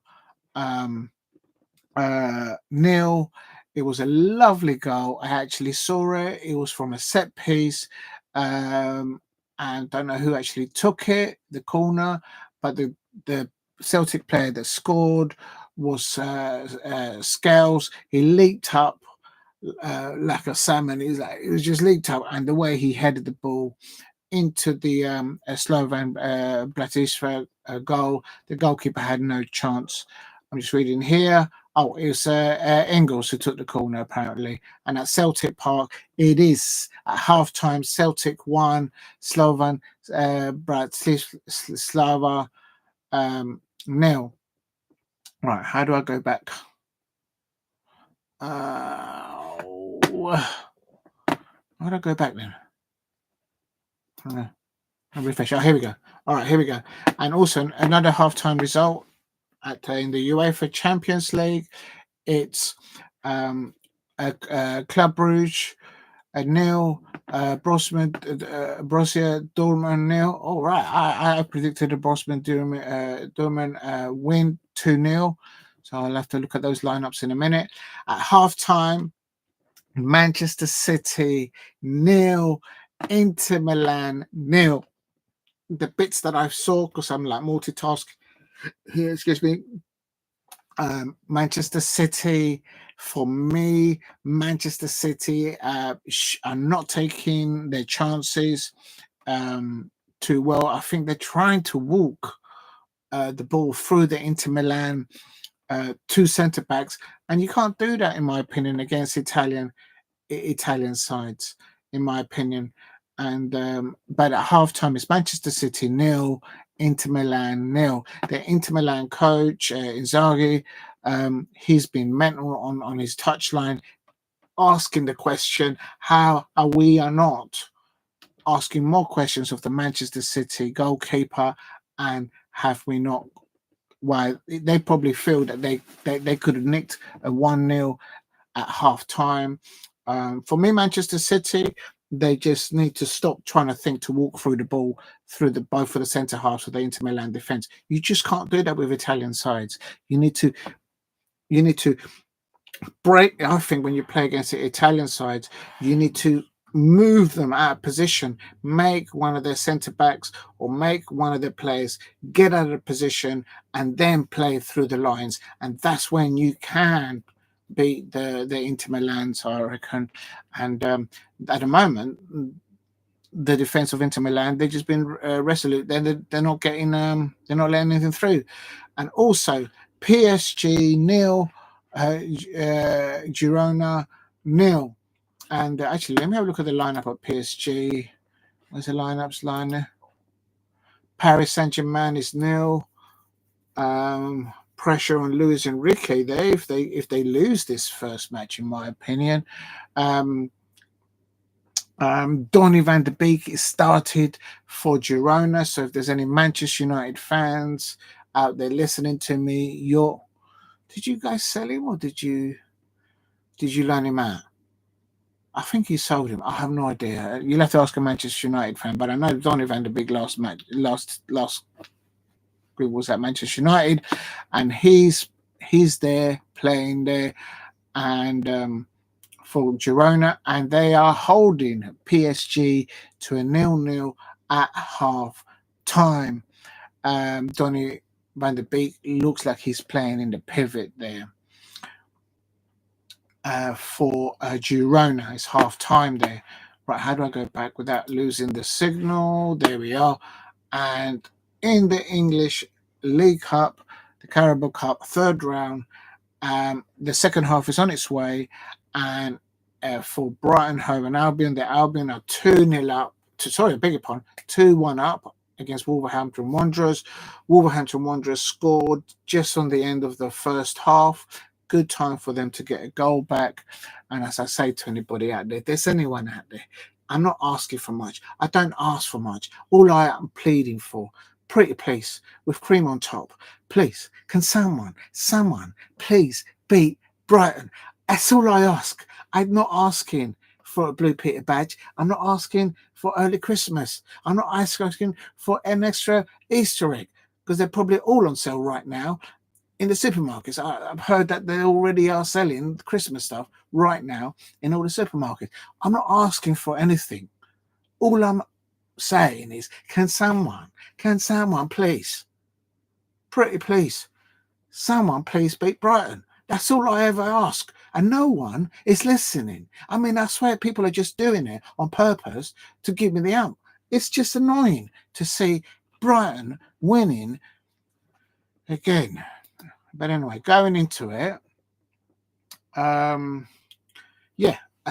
0. It was a lovely goal. I actually saw it. It was from a set piece, and don't know who actually took it, the corner, but the Celtic player that scored was Scales. He leaped up like a salmon. It was just leaped up, and the way he headed the ball into the Slovan Bratislava goal, the goalkeeper had no chance. I'm just reading here. Oh, it was Engels who took the corner, apparently. And at Celtic Park, it is at halftime Celtic 1, Slovan Bratislava 0. Right, how do I go back? How do I go back then? I'll refresh. Oh, here we go. All right, here we go. And also another halftime result in the UEFA Champions League. It's Club Brugge 0, Borussia Dortmund 0. All right, I predicted the Borussia Dortmund win 2-0. So I'll have to look at those lineups in a minute. At halftime, Manchester City 0, Inter Milan 0. The bits that I saw, because I'm like multitasking here, excuse me. Manchester City, for me, Manchester City are not taking their chances too well. I think they're trying to walk the ball through the Inter Milan 2 centre backs, and you can't do that, in my opinion, against Italian sides, in my opinion. And but at halftime, it's Manchester City 0, Inter Milan 0. The Inter Milan coach Inzaghi, he's been mental on his touchline, asking the question, how are we not asking more questions of the Manchester City goalkeeper, and have we not? Why they probably feel that they could have nicked a 1-0 at half time. For me, Manchester City, they just need to stop trying to think to walk through the ball through both of the centre halves of the Inter Milan defence. You just can't do that with Italian sides. You need to break. I think when you play against the Italian sides, you need to move them out of position, make one of their centre backs or make one of their players get out of position and then play through the lines, and that's when you can beat the Inter Milan, I reckon. And at the moment, the defense of Inter Milan. They've just been resolute. They're not getting they're not letting anything through. And also PSG nil, Girona nil. And actually, let me have a look at the lineup of PSG. Where's the lineups line there? Paris Saint-Germain is nil. Pressure on Luis Enrique there if they lose this first match, in my opinion. Donny van de Beek is started for Girona. So if there's any Manchester United fans out there listening to me, did you guys sell him or did you loan him out? I think you sold him. I have no idea. You'll have to ask a Manchester United fan, but I know Donny van de Beek last was at Manchester United, and he's there playing there, and for Girona, and they are holding PSG to a 0-0 at half time. Donny van de Beek looks like he's playing in the pivot there. For Girona, it's half time there. Right, how do I go back without losing the signal? There we are. And in the English League Cup, the Carabao Cup, third round, the second half is on its way. And for Brighton, Hove and Albion, the Albion are 2-0 up. 2-1 up against Wolverhampton Wanderers. Wolverhampton Wanderers scored just on the end of the first half. Good time for them to get a goal back. And as I say to anybody out there, if there's anyone out there, I'm not asking for much. I don't ask for much. All I am pleading for, pretty please, with cream on top, please, can someone, please beat Brighton? That's all I ask. I'm not asking for a Blue Peter badge. I'm not asking for early Christmas. I'm not asking for an extra Easter egg, because they're probably all on sale right now in the supermarkets. I've heard that they already are selling Christmas stuff right now in all the supermarkets. I'm not asking for anything. All I'm saying is, can someone please, pretty please, someone please beat Brighton? That's all I ever ask. And no one is listening. I mean, I swear people are just doing it on purpose to give me the out. It's just annoying to see Brighton winning again. But anyway, going into it, as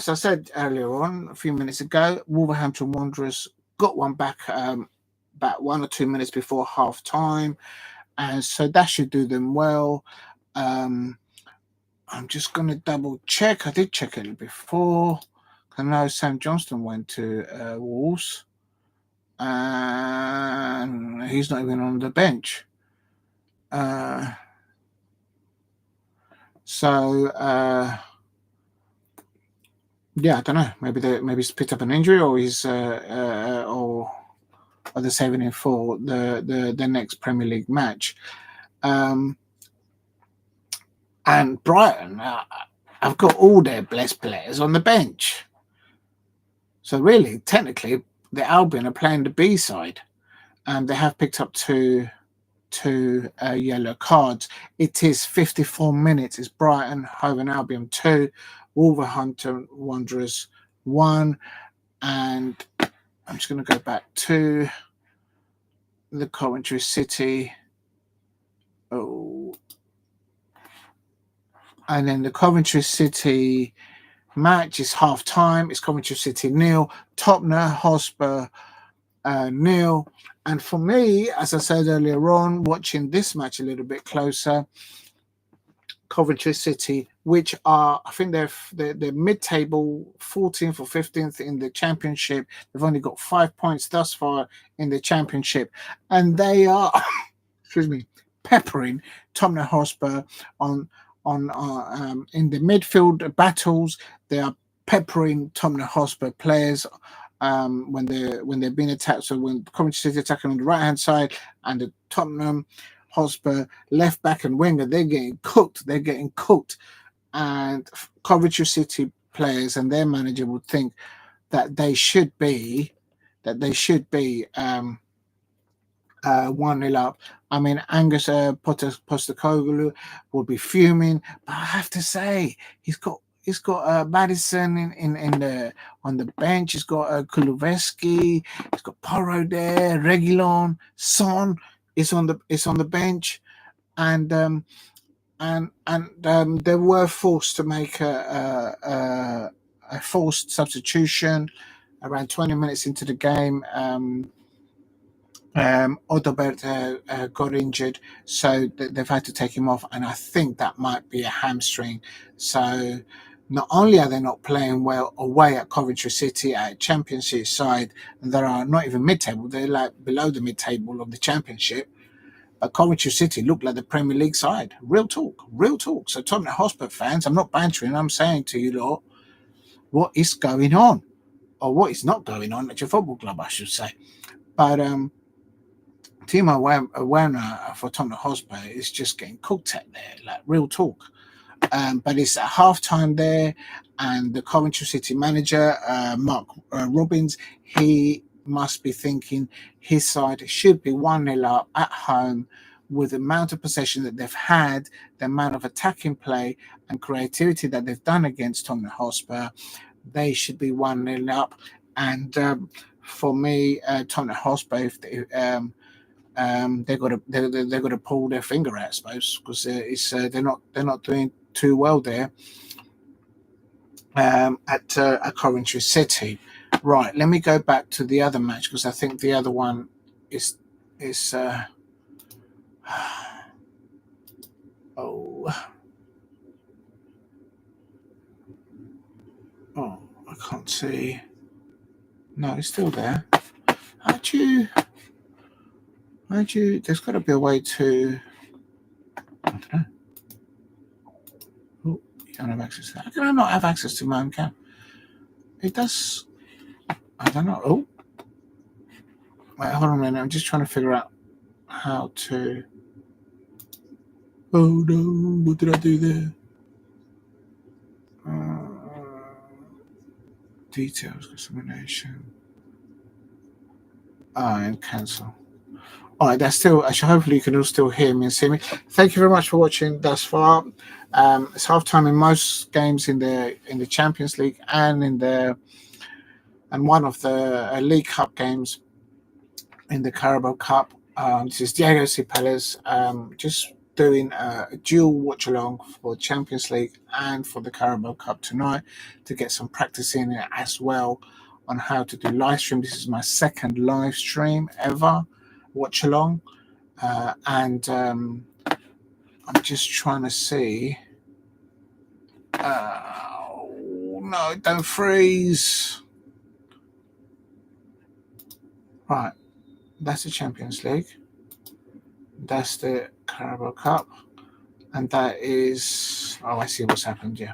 I said earlier on, a few minutes ago, Wolverhampton Wanderers got one back about 1 or 2 minutes before half time, and so that should do them well. I'm just going to double check. I did check it before. I know Sam Johnston went to Wolves, and he's not even on the bench. Yeah, I don't know. Maybe he's picked up an injury, or he's or they're saving him for the next Premier League match. And Brighton, I've got all their blessed players on the bench. So really, technically, the Albion are playing the B side, and they have picked up two yellow cards. It is 54 minutes. It's Brighton, Hove and Albion 2, Wolverhampton Wanderers 1, and I'm just going to go back to the Coventry City. And then the Coventry City match is half time. It's Coventry City 0, Tottenham Hotspur 0. And for me, as I said earlier on, watching this match a little bit closer, Coventry City, which are, I think they're mid-table, 14th or 15th in the championship. They've only got 5 points thus far in the championship, and they are, peppering Tottenham Hotspur on in the midfield battles. They are peppering Tottenham Hotspur players when they're being attacked. So when Coventry City attacking on the right hand side, and the Tottenham Hotspur left back and winger, they're getting cooked. And Coventry City players and their manager would think that they should be 1-0 up. I mean, Angus Postecoglou will be fuming, but I have to say he's got He's got Madison in the on the bench. He's got Kulusevski. He's got Porro there. Reguilon, Son is on the bench, and they were forced to make a forced substitution around 20 minutes into the game. Odobert got injured, so they've had to take him off, and I think that might be a hamstring. So not only are they not playing well away at Coventry City, at Championship side that are not even mid-table, they're like below the mid-table of the Championship. But Coventry City look like the Premier League side. Real talk, real talk. So Tottenham Hotspur fans, I'm not bantering, I'm saying to you lot, what is going on? Or what is not going on at your football club, I should say. But Timo Werner for Tottenham Hotspur is just getting cooked at there, like real talk. But it's at halftime there, and the Coventry City manager, Mark Robbins, he must be thinking his side should be 1-0 up at home with the amount of possession that they've had, the amount of attacking play and creativity that they've done against Tottenham Hotspur. They should be 1-0 up. And for me, Tottenham Hotspur, if they've got to pull their finger out, I suppose, because they're not doing too well there at Coventry City. Right, let me go back to the other match because I think the other one is oh, I can't see. No, it's still there. How'd you? There's got to be a way to. I don't know. Oh, you don't have access to that. How can I not have access to my own cam? It does. I don't know. Oh, wait, hold on a minute. I'm just trying to figure out how to. Oh no! What did I do there? Details, dissemination. And cancel. All right, that's still. Hopefully, you can all still hear me and see me. Thank you very much for watching thus far. It's halftime in most games in the Champions League and one of the League Cup games in the Carabao Cup. This is Diego C. Palace, just doing a dual watch along for Champions League and for the Carabao Cup tonight to get some practice in it as well on how to do live stream. This is my second live stream ever watch along, and I'm just trying to see. No, don't freeze. Right, that's the Champions League. That's the Carabao Cup, and that is. Oh, I see what's happened. Yeah.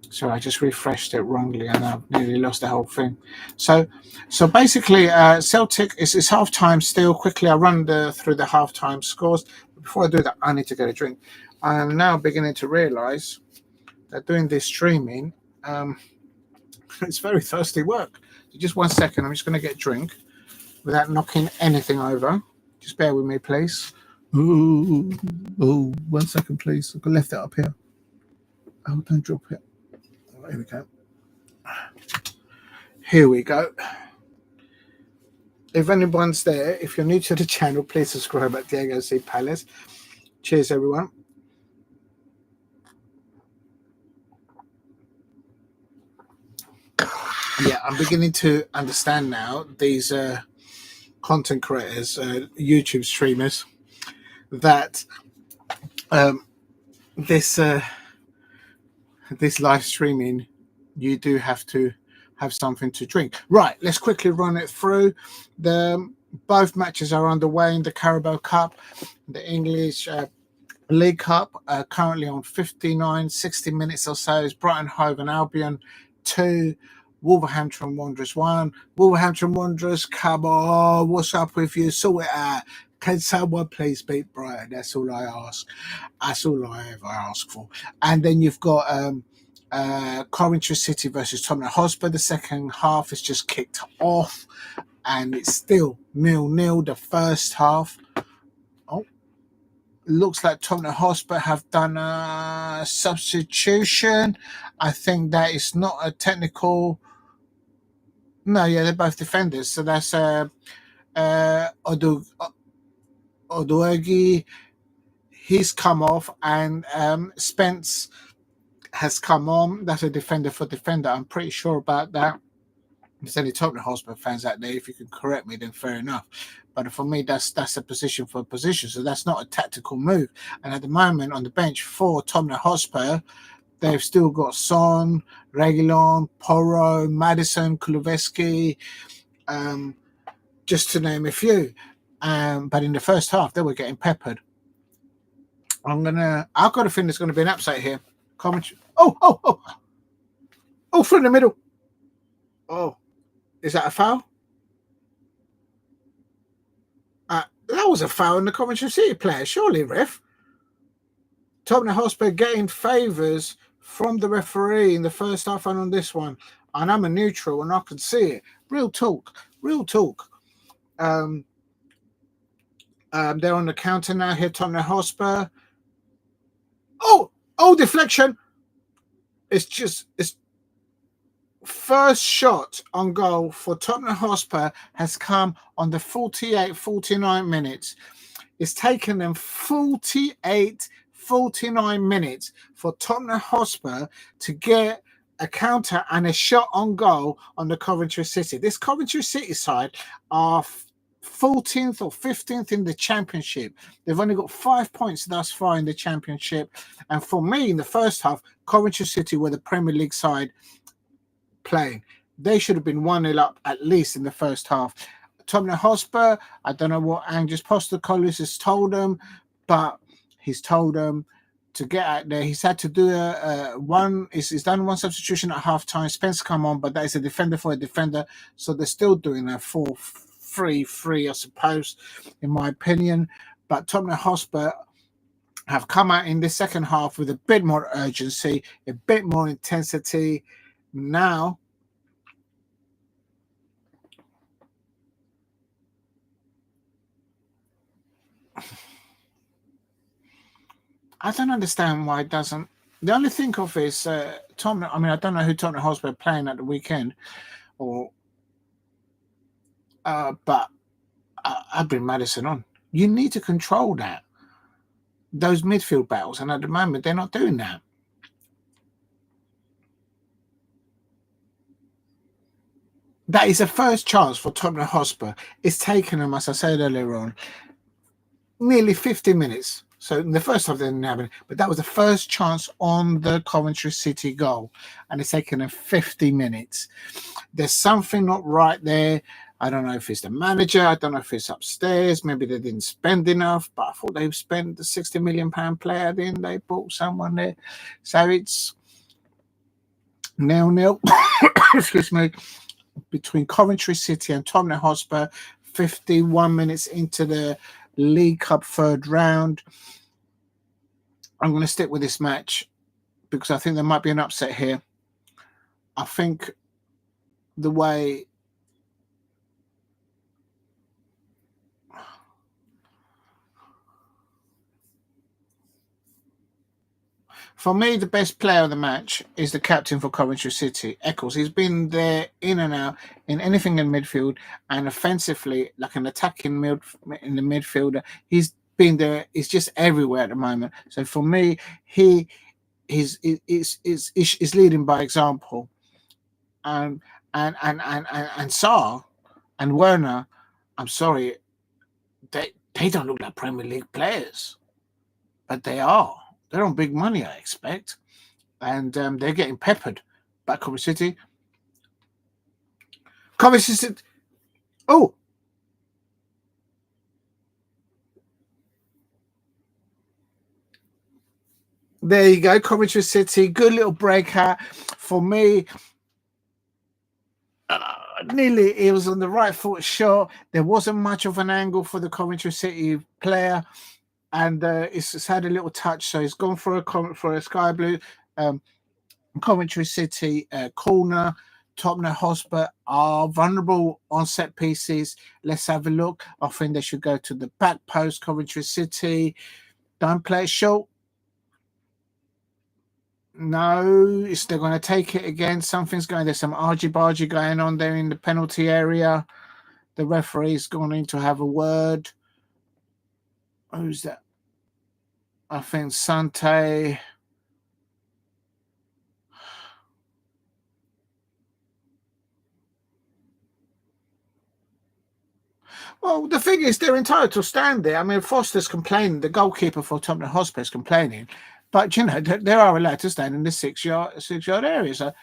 So I just refreshed it wrongly, and I've nearly lost the whole thing. So basically, Celtic is halftime still. Quickly, I run through the halftime scores. But before I do that, I need to get a drink. I am now beginning to realise that doing this streaming, it's very thirsty work. So just 1 second, I'm just going to get a drink without knocking anything over. Just bear with me, please. Oh, 1 second, please. I've left it up here. Oh, don't drop it. Here we go. Here we go. If anyone's there, if you're new to the channel, please subscribe at Diego C. Palace. Cheers, everyone. Yeah, I'm beginning to understand now these content creators, YouTube streamers, that this live streaming, you do have to have something to drink. Right, let's quickly run it through. Both matches are underway in the Carabao Cup, the English League Cup, currently on 60 minutes or so. Is Brighton Hove and Albion 2, Wolverhampton Wanderers 1. Wolverhampton Wanderers, come on, what's up with you? Sort it out. Can someone please beat Brighton? That's all I ask. That's all I ever ask for. And then you've got Coventry City versus Tottenham Hotspur. The second half is just kicked off, and it's still 0-0 the first half. Oh, looks like Tottenham Hotspur have done a substitution. I think that is not a technical. No, yeah, they're both defenders. So that's Oduegi. He's come off, and Spence has come on. That's a defender for defender. I'm pretty sure about that. If there's any Tottenham Hotspur fans out there, if you can correct me, then fair enough. But for me, that's a position for a position. So that's not a tactical move. And at the moment, on the bench for Tottenham Hotspur, they've still got Son, Reguilon, Porro, Madison, Kulusevski, just to name a few. But in the first half, they were getting peppered. I've got a feeling there's going to be an upset here. Coventry. Oh, through the middle. Oh, is that a foul? That was a foul in the Coventry City player, surely, ref. Tottenham Hotspur getting favours from the referee in the first half and on this one. And I'm a neutral and I can see it. Real talk. They're on the counter now here, Tottenham Hotspur. Oh, deflection. It's first shot on goal for Tottenham Hotspur has come on the 49 minutes. It's taken them 49 minutes for Tottenham Hotspur to get a counter and a shot on goal on the Coventry City. This Coventry City side are 14th or 15th in the championship. They've only got 5 points thus far in the championship. And for me, in the first half, Coventry City were the Premier League side playing. They should have been 1-0 up at least in the first half. Tottenham Hotspur, I don't know what Angus Postecoglou has told them, but he's told them to get out there. He's had to do he's done one substitution at half time. Spence come on, but that is a defender for a defender. So they're still doing a 4-3-3, I suppose, in my opinion. But Tottenham Hotspur have come out in the second half with a bit more urgency, a bit more intensity. Now, I don't understand why it doesn't. The only thing of is Tottenham. I mean, I don't know who Tottenham Hotspur are playing at the weekend, but I'd bring Madison on. You need to control those midfield battles, and at the moment they're not doing that. That is a first chance for Tottenham Hotspur. It's taken them, as I said earlier on, nearly 50 minutes. So in the first half, they didn't have it, but that was the first chance on the Coventry City goal, and it's taken them 50 minutes. There's something not right there. I don't know if it's the manager. I don't know if it's upstairs. Maybe they didn't spend enough, but I thought they've spent the £60 million player. Then they bought someone there. So it's 0-0. Excuse me. Between Coventry City and Tottenham Hotspur, 51 minutes into the League Cup third round. I'm going to stick with this match because I think there might be an upset here. I think the way for me, the best player of the match is the captain for Coventry City, Eccles. He's been there in and out in anything in midfield and offensively, like an attacking in the midfielder. He's been there. He's just everywhere at the moment. So for me, he is leading by example. And Sarr and Werner, I'm sorry, they don't look like Premier League players, but they are. They're on big money, I expect. And they're getting peppered by Coventry City. Coventry City. Oh. There you go. Coventry City. Good little breakout. For me, nearly it was on the right foot shot. There wasn't much of an angle for the Coventry City player. And it's had a little touch, so he's gone for a sky blue. Coventry City corner. Tottenham Hotspur are vulnerable on set pieces. Let's have a look. I think they should go to the back post. Coventry City. Don't play it short. No, they're going to take it again. Something's going. There's some argy-bargy going on there in the penalty area. The referee's going to have a word. Who's that? I think Sante. Well, the thing is, they're entitled to stand there. I mean, Foster's complaining. The goalkeeper for Tottenham Hotspur is complaining, but you know they are allowed to stand in the six-yard area. So,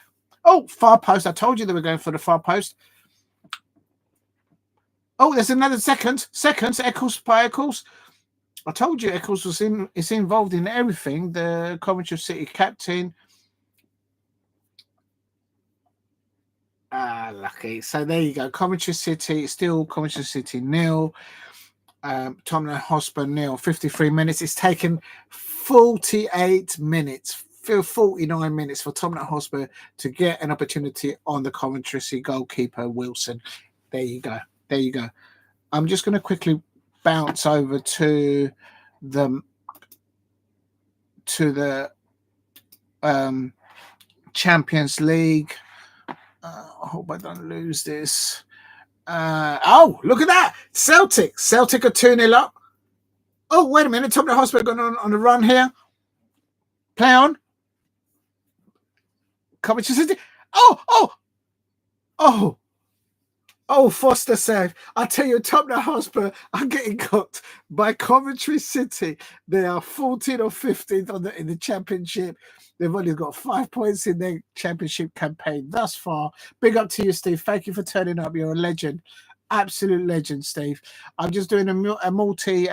oh, far post! I told you they were going for the far post. Oh, there's another seconds. Eccles by Eccles. I told you Eccles is involved in everything. The Coventry City captain. Lucky. So there you go. Coventry City, still Coventry City 0. Tottenham Hotspur 0. 53 minutes. It's taken 48 minutes, 49 minutes for Tottenham Hotspur to get an opportunity on the Coventry City goalkeeper Wilson. There you go. I'm just going to quickly bounce over to the Champions League. I hope I don't lose this. Oh, look at that! Celtic are 2-0 up. Oh, wait a minute. Tottenham Hotspur going on a run here. Play on. Coventry City. Oh, Foster save. I tell you, Tottenham Hotspur are getting cooked by Coventry City. They are 14th or 15th in the championship. They've only got 5 points in their championship campaign thus far. Big up to you, Steve. Thank you for turning up. You're a legend. Absolute legend, Steve. I'm just doing a multi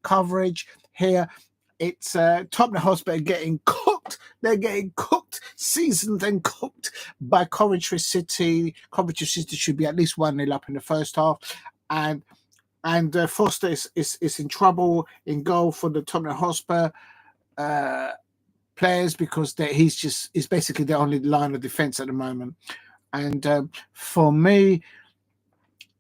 coverage here. It's Tottenham Hotspur getting cooked. They're getting cooked, seasoned and cooked by Coventry City. Coventry City should be at least 1-0 up in the first half. And Foster is in trouble in goal for the Tottenham Hotspur players because he's basically the only line of defence at the moment. And for me,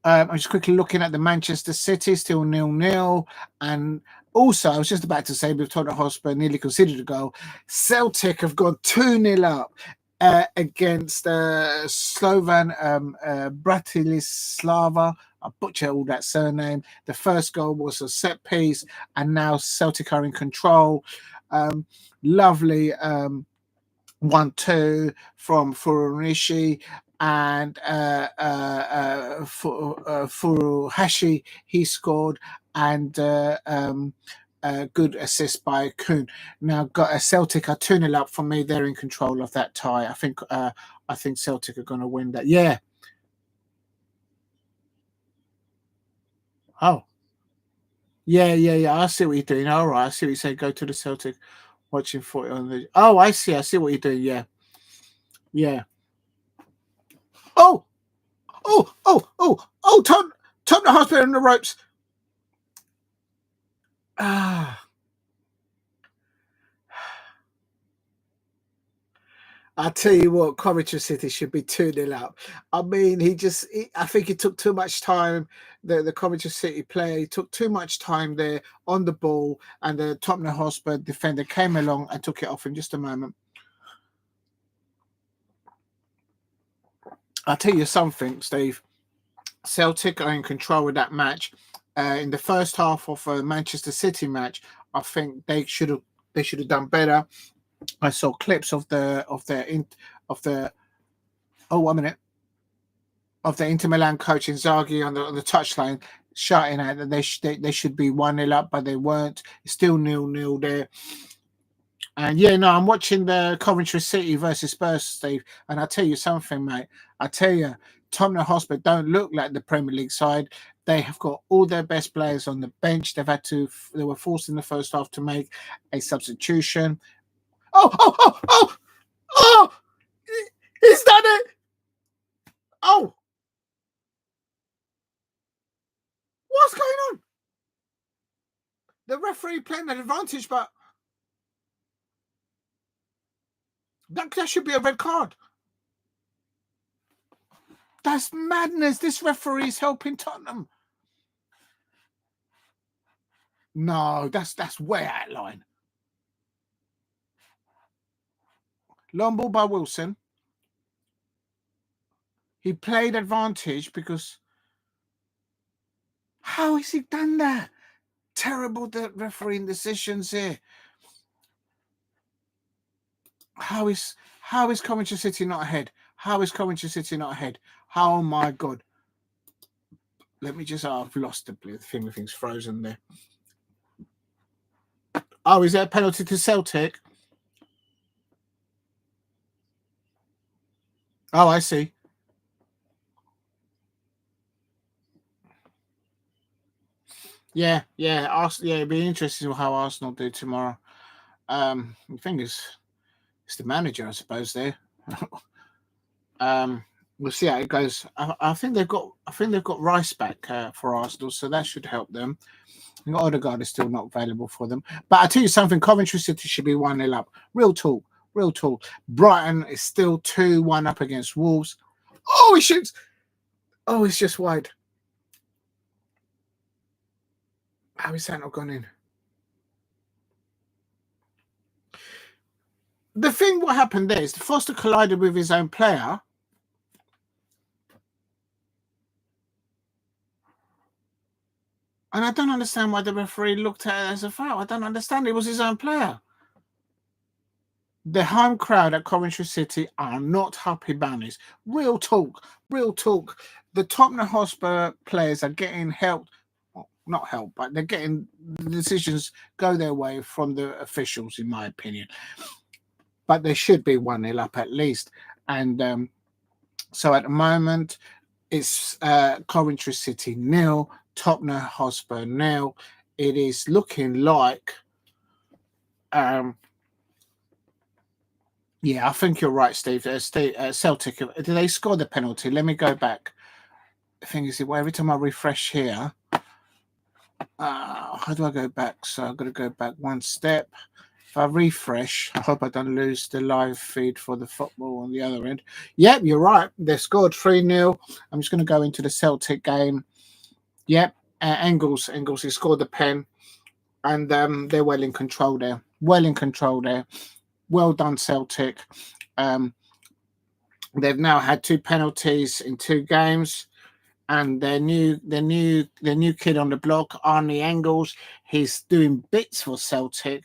I'm just quickly looking at the Manchester City, still 0-0. And also, I was just about to say, with Tottenham Hotspur nearly considered a goal, Celtic have gone 2-0 up against Slovan Bratislava. I butcher all that surname. The first goal was a set piece, and now Celtic are in control. Lovely 1-2 from Furuhashi and Furuhashi, he scored, and good assist by Kuhn. Now got a Celtic are 2-0 up. For me, they're in control of that tie. I think Celtic are going to win that. Yeah. Oh. Yeah. I see what you're doing. All right, I see what you say. Go to the Celtic. Watching for it on the. Oh, I see what you're doing. Yeah. Oh, Tottenham Hotspur on the ropes. I tell you what, Coventry City should be 2-0 up. I mean, I think he took too much time. The Coventry City player took too much time there on the ball, and the Tottenham Hotspur defender came along and took it off in just a moment. I'll tell you something, Steve. Celtic are in control of that match. In the first half of a Manchester City match, I think they should have done better. I saw clips of the Inter Milan coach Inzaghi on the touchline shouting out that they should be 1-0 up, but they weren't. It's still 0-0 there. And yeah, no, I'm watching the Coventry City versus Spurs, Steve. And I tell you something, mate. I tell you, Tottenham Hotspur don't look like the Premier League side. They have got all their best players on the bench. They were forced in the first half to make a substitution. Oh! He's done it! Oh! What's going on? The referee playing an advantage, but that should be a red card. That's madness. This referee is helping Tottenham. No, that's way out of line. Long ball by Wilson. He played advantage because how has he done that? Terrible refereeing decisions here. How is Coventry City not ahead? How is Coventry City not ahead? Oh my God. Let me just, I've lost the thing. The thing's frozen there. Oh, is there a penalty to Celtic? Oh, I see. Yeah. It'd be interesting how Arsenal do tomorrow. The thing is, it's the manager, I suppose. There. We'll see how it goes. I think they've got Rice back for Arsenal, so that should help them. Odegaard is still not available for them. But I tell you something, Coventry City should be 1-0 up. Real talk. Brighton is still 2-1 up against Wolves. Oh, he shoots. Oh, it's just wide. How is that not gone in? The thing, what happened there is Foster collided with his own player. And I don't understand why the referee looked at it as a foul. I don't understand. It was his own player. The home crowd at Coventry City are not happy bunnies. Real talk. The Tottenham Hotspur players are getting helped. Well, not help, but they're getting the decisions go their way from the officials, in my opinion. But they should be 1-0 up at least. And so at the moment, it's Coventry City 0, Tottenham Hotspur 0. It is looking like, yeah, I think you're right, Steve. Celtic, did they score the penalty? Let me go back. The thing is, every time I refresh here, how do I go back? So I've got to go back one step. If I refresh, I hope I don't lose the live feed for the football on the other end. Yep, you're right. They scored 3-0. I'm just going to go into the Celtic game. Yep, Engels, he scored the pen. And they're well in control there. Well done, Celtic. They've now had 2 penalties in 2 games. And their new kid on the block, Arnie Engels, he's doing bits for Celtic.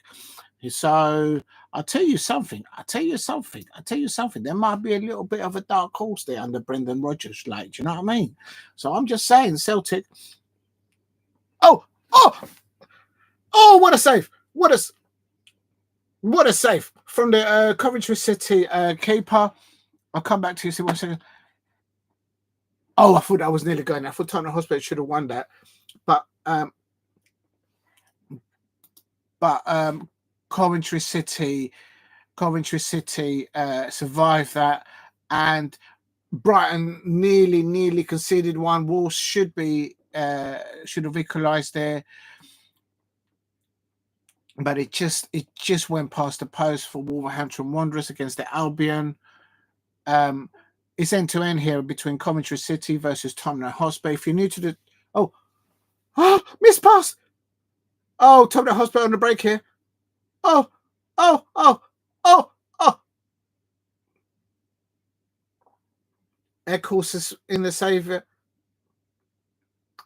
So I'll tell you something. There might be a little bit of a dark horse there under Brendan Rodgers, like, do you know what I mean? So I'm just saying, Celtic. Oh, what a save! What a save from the Coventry City keeper. I'll come back to you in 1 second. Oh, I thought that was nearly going. I thought Tottenham Hotspur should have won that, but Coventry City survived that, and Brighton nearly conceded one. Wolves should have equalised there, but it just went past the post for Wolverhampton Wanderers against the Albion. It's end to end here between Coventry City versus Tottenham Hotspur. If you're new to the missed pass. Oh, Tottenham Hotspur on the break here. Oh. Eccles is in the save.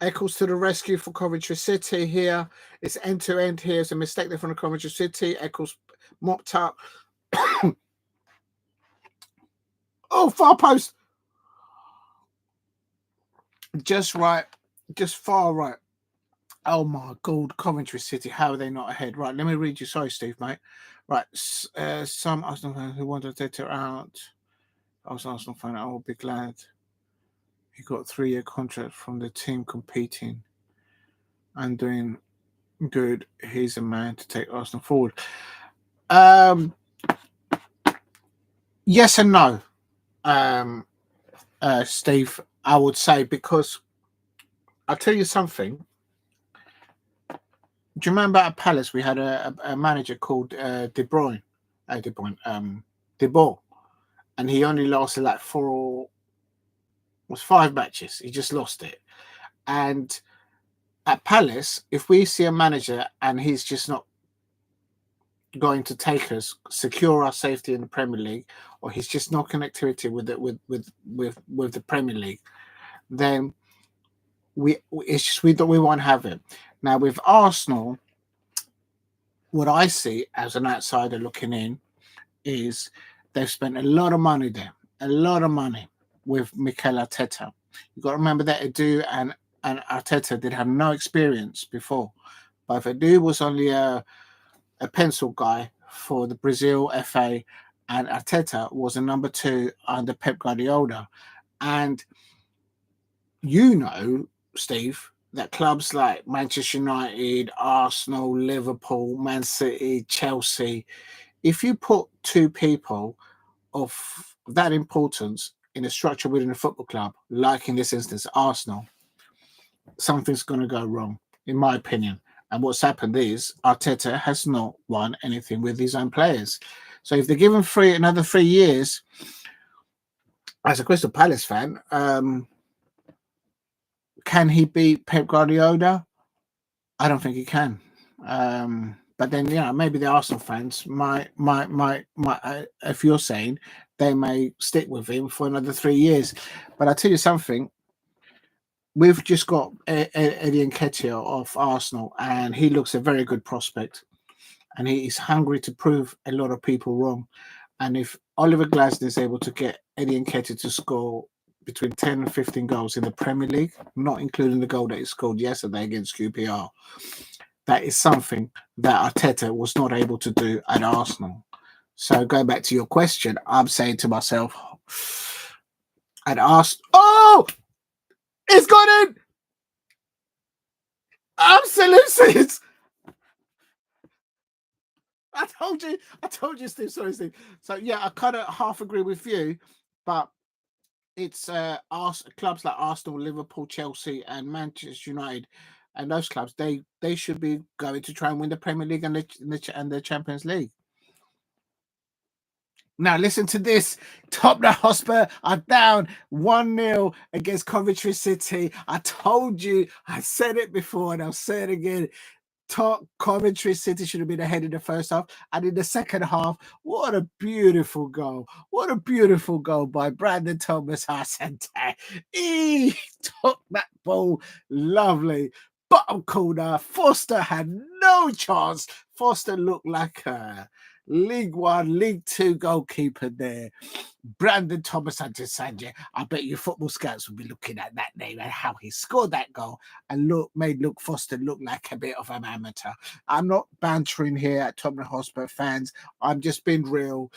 Eccles to the rescue for Coventry City here. It's end to end here. It's a mistake there from the Coventry City. Eccles mopped up. Oh, far post. Just right. Just far right. Oh my God, Coventry City. How are they not ahead? Right, let me read you. Sorry, Steve, mate. Right, some Arsenal fans who wanted to take out. I was Arsenal fan. I will be glad he got a 3-year contract from the team competing and doing good. He's a man to take Arsenal forward. Yes and no, Steve. I would say, because I'll tell you something. Do you remember at Palace we had a manager called De Boer, and he only lasted like 5 matches. He just lost it, and At Palace, if we see a manager and he's just not going to take us, secure our safety in the Premier League, or he's just not connectivity with it with the Premier League, then it's just we won't have it. Now with Arsenal, what I see as an outsider looking in is they've spent a lot of money there, a lot of money with Mikel Arteta. You've got to remember that Edu and Arteta did have no experience before. But if Edu was only a pencil guy for the Brazil FA, and Arteta was a number 2 under Pep Guardiola. And you know, Steve, that clubs like Manchester United, Arsenal, Liverpool, Man City, Chelsea, if you put 2 people of that importance in a structure within a football club, like in this instance, Arsenal, something's going to go wrong, in my opinion. And what's happened is Arteta has not won anything with his own players. So if they're given another 3 years, as a Crystal Palace fan, can he beat Pep Guardiola? I don't think he can. But then, maybe the Arsenal fans might, if you're saying they may stick with him for another 3 years. But I tell you something, we've just got Eddie Nketiah of Arsenal, and he looks a very good prospect, and he is hungry to prove a lot of people wrong. And if Oliver Glasner is able to get Eddie Nketiah to score between 10 and 15 goals in the Premier League, not including the goal that he scored yesterday against QPR, that is something that Arteta was not able to do at Arsenal. So going back to your question, I'm saying to myself, at Arsenal, oh, it's gone in! Absolutely! I told you, Steve. Sorry, Steve. So yeah, I kind of half agree with you, but it's clubs like Arsenal, Liverpool, Chelsea, and Manchester United, and those clubs they should be going to try and win the Premier League and the Champions League. Now listen to this. Tottenham Hotspur are down 1-0 against Coventry City. I told you, I said it before, and I'll say it again. Coventry City should have been ahead in the first half, and in the second half, what a beautiful goal! What a beautiful goal by Brandon Thomas. He took that ball lovely. Bottom corner. Foster had no chance. Foster looked like a League One, League Two goalkeeper there. Brandon Thomas Sanjay. I bet you football scouts will be looking at that name and how he scored that goal and made Luke Foster look like a bit of an amateur. I'm not bantering here at Tottenham Hotspur fans. I'm just being real.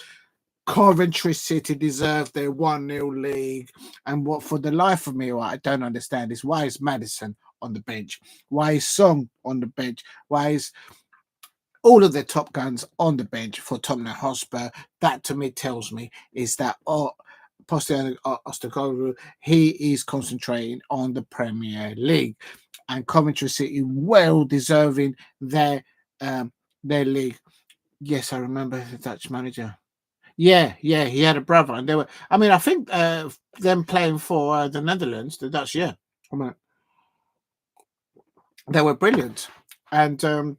Coventry City deserve their 1-0 league. And what, for the life of me, what I don't understand is, why is Maddison on the bench? Why is Song on the bench? Why is all of the top guns on the bench for Tottenham Hotspur? That to me tells me is that Postecoglou, he is concentrating on the Premier League, and Coventry City well deserving their league. Yes, I remember the Dutch manager. Yeah, he had a brother, and they were. I mean, I think them playing for the Netherlands, the Dutch. Yeah, I mean, they were brilliant, and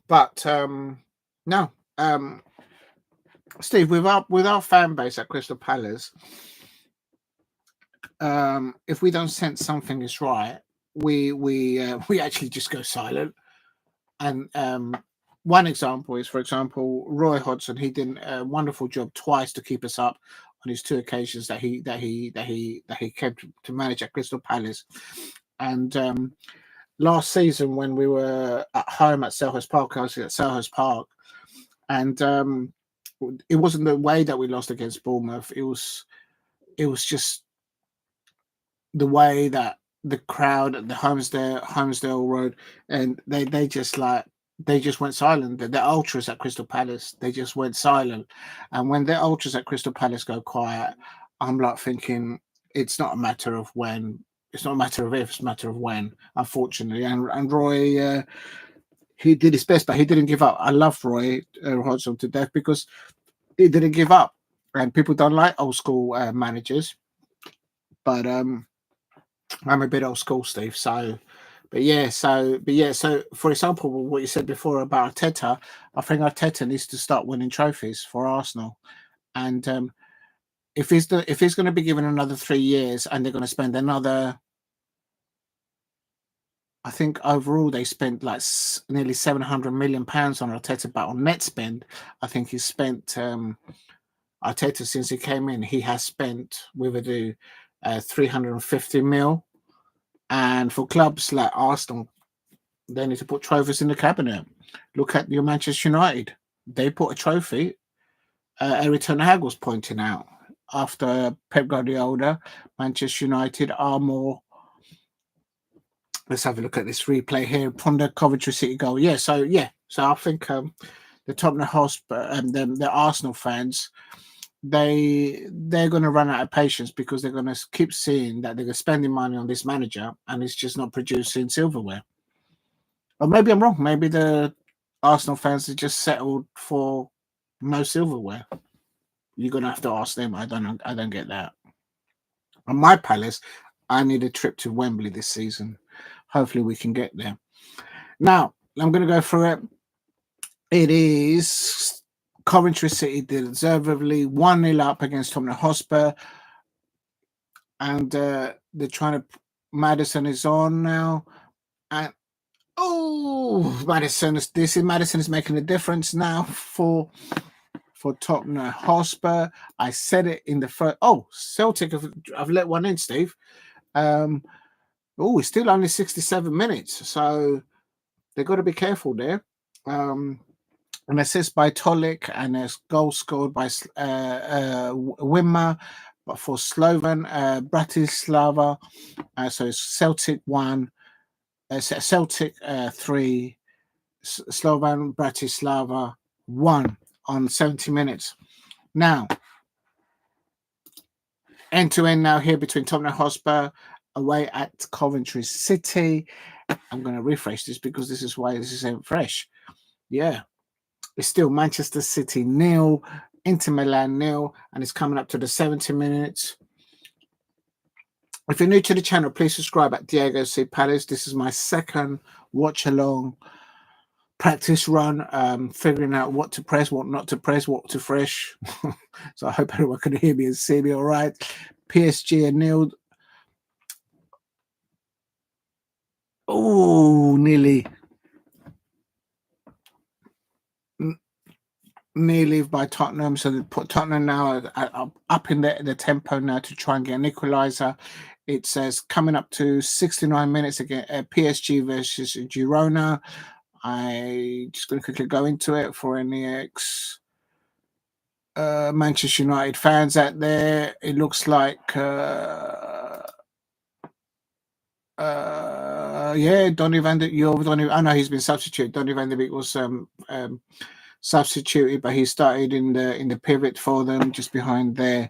but no, Steve, with our fan base at Crystal Palace, if we don't sense something is right, we actually just go silent. And one example is, for example, Roy Hodgson. He did a wonderful job twice to keep us up on his 2 occasions that he came to manage at Crystal Palace. And last season, when we were at home at Selhurst Park, I was at Selhurst Park, and it wasn't the way that we lost against Bournemouth. It was just the way that the crowd at the Holmesdale Road, and they just went silent. The ultras at Crystal Palace, they just went silent. And when the ultras at Crystal Palace go quiet, I'm like thinking, it's not a matter of when, it's not a matter of if, it's a matter of when, unfortunately. And Roy, he did his best, but he didn't give up. I love Roy Hodgson to death because he didn't give up. And people don't like old school managers, but I'm a bit old school, Steve. So So for example, what you said before about Arteta, I think Arteta needs to start winning trophies for Arsenal. And if he's going to be given another 3 years, and they're going to spend another, I think overall they spent like nearly £700 million on Arteta, but on net spend, I think he spent Arteta since he came in, he has spent with a do 350 mil. And for clubs like Arsenal, they need to put trophies in the cabinet. Look at your Manchester United; they put a trophy. Eric Ten Hag was pointing out after Pep Guardiola, Manchester United are more. Let's have a look at this replay here from the Coventry City goal. So I think the Tottenham Hotspur and the Arsenal fans, they're going to run out of patience because they're going to keep seeing that they're spending money on this manager and it's just not producing silverware. Or maybe I'm wrong. Maybe the Arsenal fans are just settled for no silverware. You're going to have to ask them. I don't get that. On my Palace, I need a trip to Wembley this season. Hopefully we can get there. Now, I'm going to go through it. It is Coventry City deservedly 1-0 up against Tottenham Hotspur. And they're trying to... Maddison is on now. And Maddison is making a difference now for Tottenham Hotspur. I said it in the first... Celtic I've let one in, Steve. It's still only 67 minutes, so they've got to be careful there. An assist by Tolik and a goal scored by Wimmer, but for Slovan Bratislava. So it's Celtic 1, Celtic 3, Slovan Bratislava 1 on 70 minutes. Now, end-to-end now here between Tottenham Hotspur away at Coventry City. I'm going to refresh this because this is why this isn't fresh. Yeah. It's still Manchester City 0, Inter Milan 0, and it's coming up to the 70 minutes. If you're new to the channel, please subscribe at Diego C. Palace. This is my second watch-along practice run, figuring out what to press, what not to press, what to fresh. So I hope everyone can hear me and see me all right. PSG are 0. Nearly by Tottenham, so they put Tottenham now up in the tempo now to try and get an equaliser. It says coming up to 69 minutes again, PSG versus Girona. I just going to quickly go into it for any Manchester United fans out there. It looks like Donny van de Beek. I know he's been substituted. Donny van de Beek was substituted, but he started in the pivot for them just behind their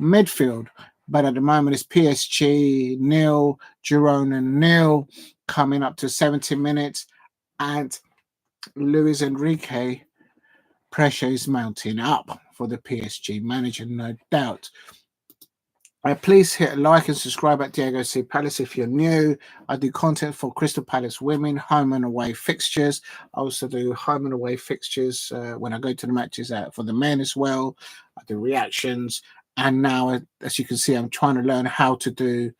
midfield. But at the moment it's PSG 0, Girona 0, coming up to 70 minutes, and Luis Enrique pressure is mounting up for the PSG manager, no doubt. Please hit like and subscribe at Diego C. Palace if you're new. I do content for Crystal Palace women, home and away fixtures. I also do home and away fixtures when I go to the matches for the men as well. I do reactions. And now, as you can see, I'm trying to learn how to do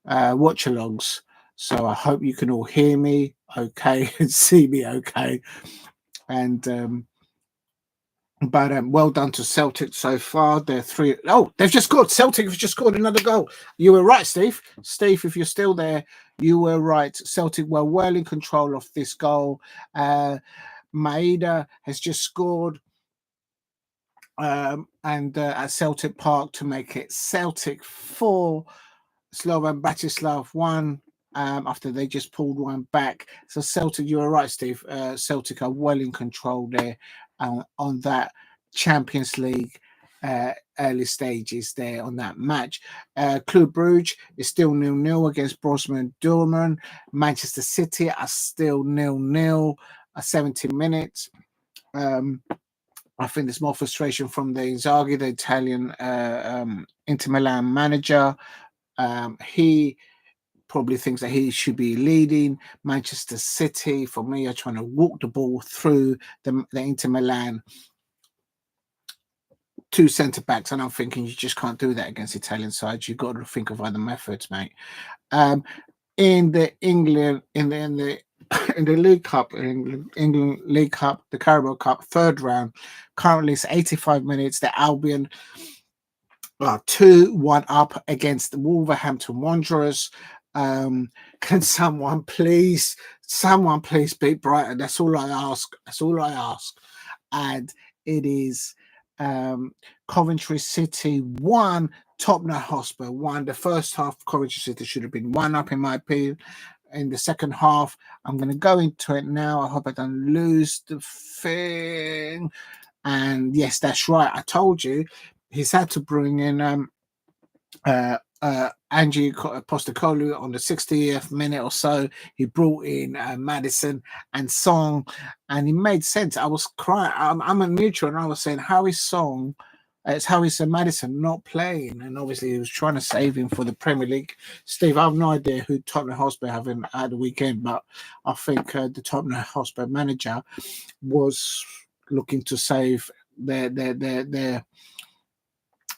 watch-alongs. So I hope you can all hear me okay and see me okay. And... But well done to Celtic so far. They're 3. They've just scored. Celtic have just scored another goal. You were right, Steve. Steve, if you're still there, you were right. Celtic were well in control of this goal. Maeda has just scored at Celtic Park to make it Celtic 4, Slovan Bratislava 1. After they just pulled one back. So Celtic, you were right, Steve. Celtic are well in control there on that Champions League early stages there on that match. Club Brugge is still 0-0 against Borussia Dortmund. Manchester City are still 0-0 at 70 minutes. I think there's more frustration from the Inzaghi, the Italian Inter Milan manager. He probably thinks that he should be leading. Manchester City, for me, are trying to walk the ball through the Inter Milan two centre backs, and I'm thinking you just can't do that against Italian sides. You've got to think of other methods, mate. In the England, in the in the League Cup, England League Cup, the Carabao Cup, third round. Currently, it's 85 minutes. The Albion are 2-1 up against the Wolverhampton Wanderers. Can someone please beat Brighton? That's all I ask. That's all I ask. And it is Coventry City 1, Tottenham Hotspur 1. The first half, Coventry City should have been 1 up, in my opinion. In the second half, I'm going to go into it now. I hope I don't lose the thing. And yes, that's right. I told you he's had to bring in Angie Postecoglou on the 60th minute or so. He brought in Madison and Song, and it made sense. I was crying. I'm a neutral, and I was saying, how is Song? It's how is Madison not playing? And obviously, he was trying to save him for the Premier League. Steve, I have no idea who Tottenham Hotspur having at the weekend, but I think the Tottenham Hotspur manager was looking to save their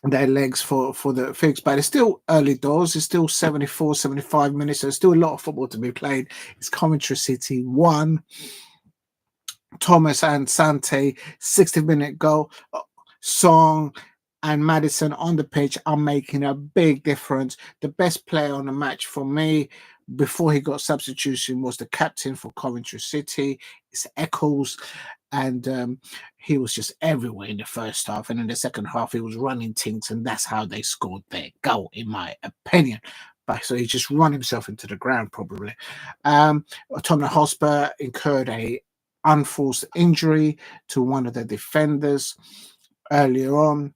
legs for the fix, but it's still early doors. It's still 75 minutes. So there's still a lot of football to be played. It's Coventry City 1, Thomas and Sante 60-minute goal. Song and Madison on the pitch are making a big difference. The best player on the match for me before he got substitution was the captain for Coventry City. It's Eccles. And he was just everywhere in the first half, and in the second half he was running things, and that's how they scored their goal, in my opinion. But so he just run himself into the ground, probably. Tottenham Hotspur incurred a unforced injury to one of the defenders earlier on.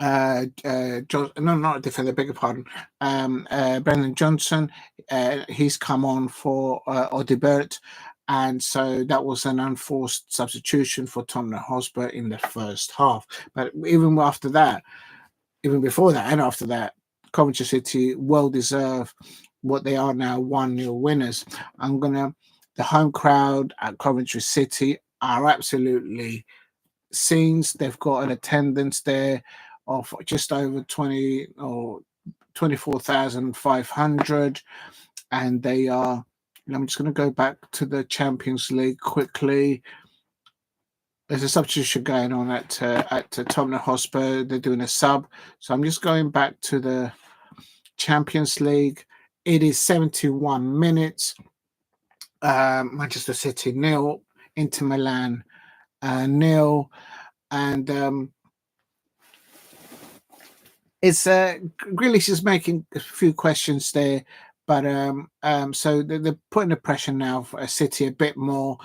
Not a defender, beg your pardon. Brendan Johnson, he's come on for Odibert. And so that was an unforced substitution for Tottenham Hotspur in the first half. But even after that, even before that and after that, Coventry City well deserved what they are now 1-0 winners. The home crowd at Coventry City are absolutely scenes. They've got an attendance there of just over 20 or 24,500, and they are. I'm just going to go back to the Champions League quickly. There's a substitution going on at Tottenham Hotspur. They're doing a sub. So I'm just going back to the Champions League. It is 71 minutes. Manchester City 0, Inter Milan 0. And it's Grealish is making a few questions there. But so they're putting the pressure now for City a bit more.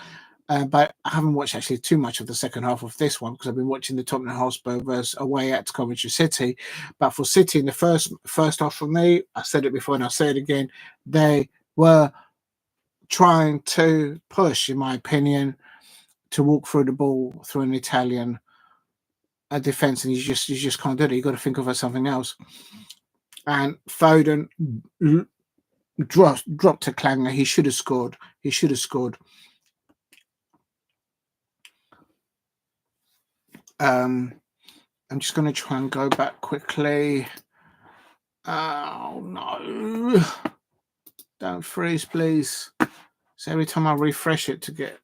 But I haven't watched actually too much of the second half of this one because I've been watching the Tottenham Hotspur versus away at Coventry City. But for City in the first half, for me, I said it before and I'll say it again, they were trying to push, in my opinion, to walk through the ball through an Italian defense, and you just can't do it. You've got to think of something else. And Foden dropped to Klanger. He should have scored. I'm just going to try and go back quickly. Oh no! Don't freeze, please. So every time I refresh it to get.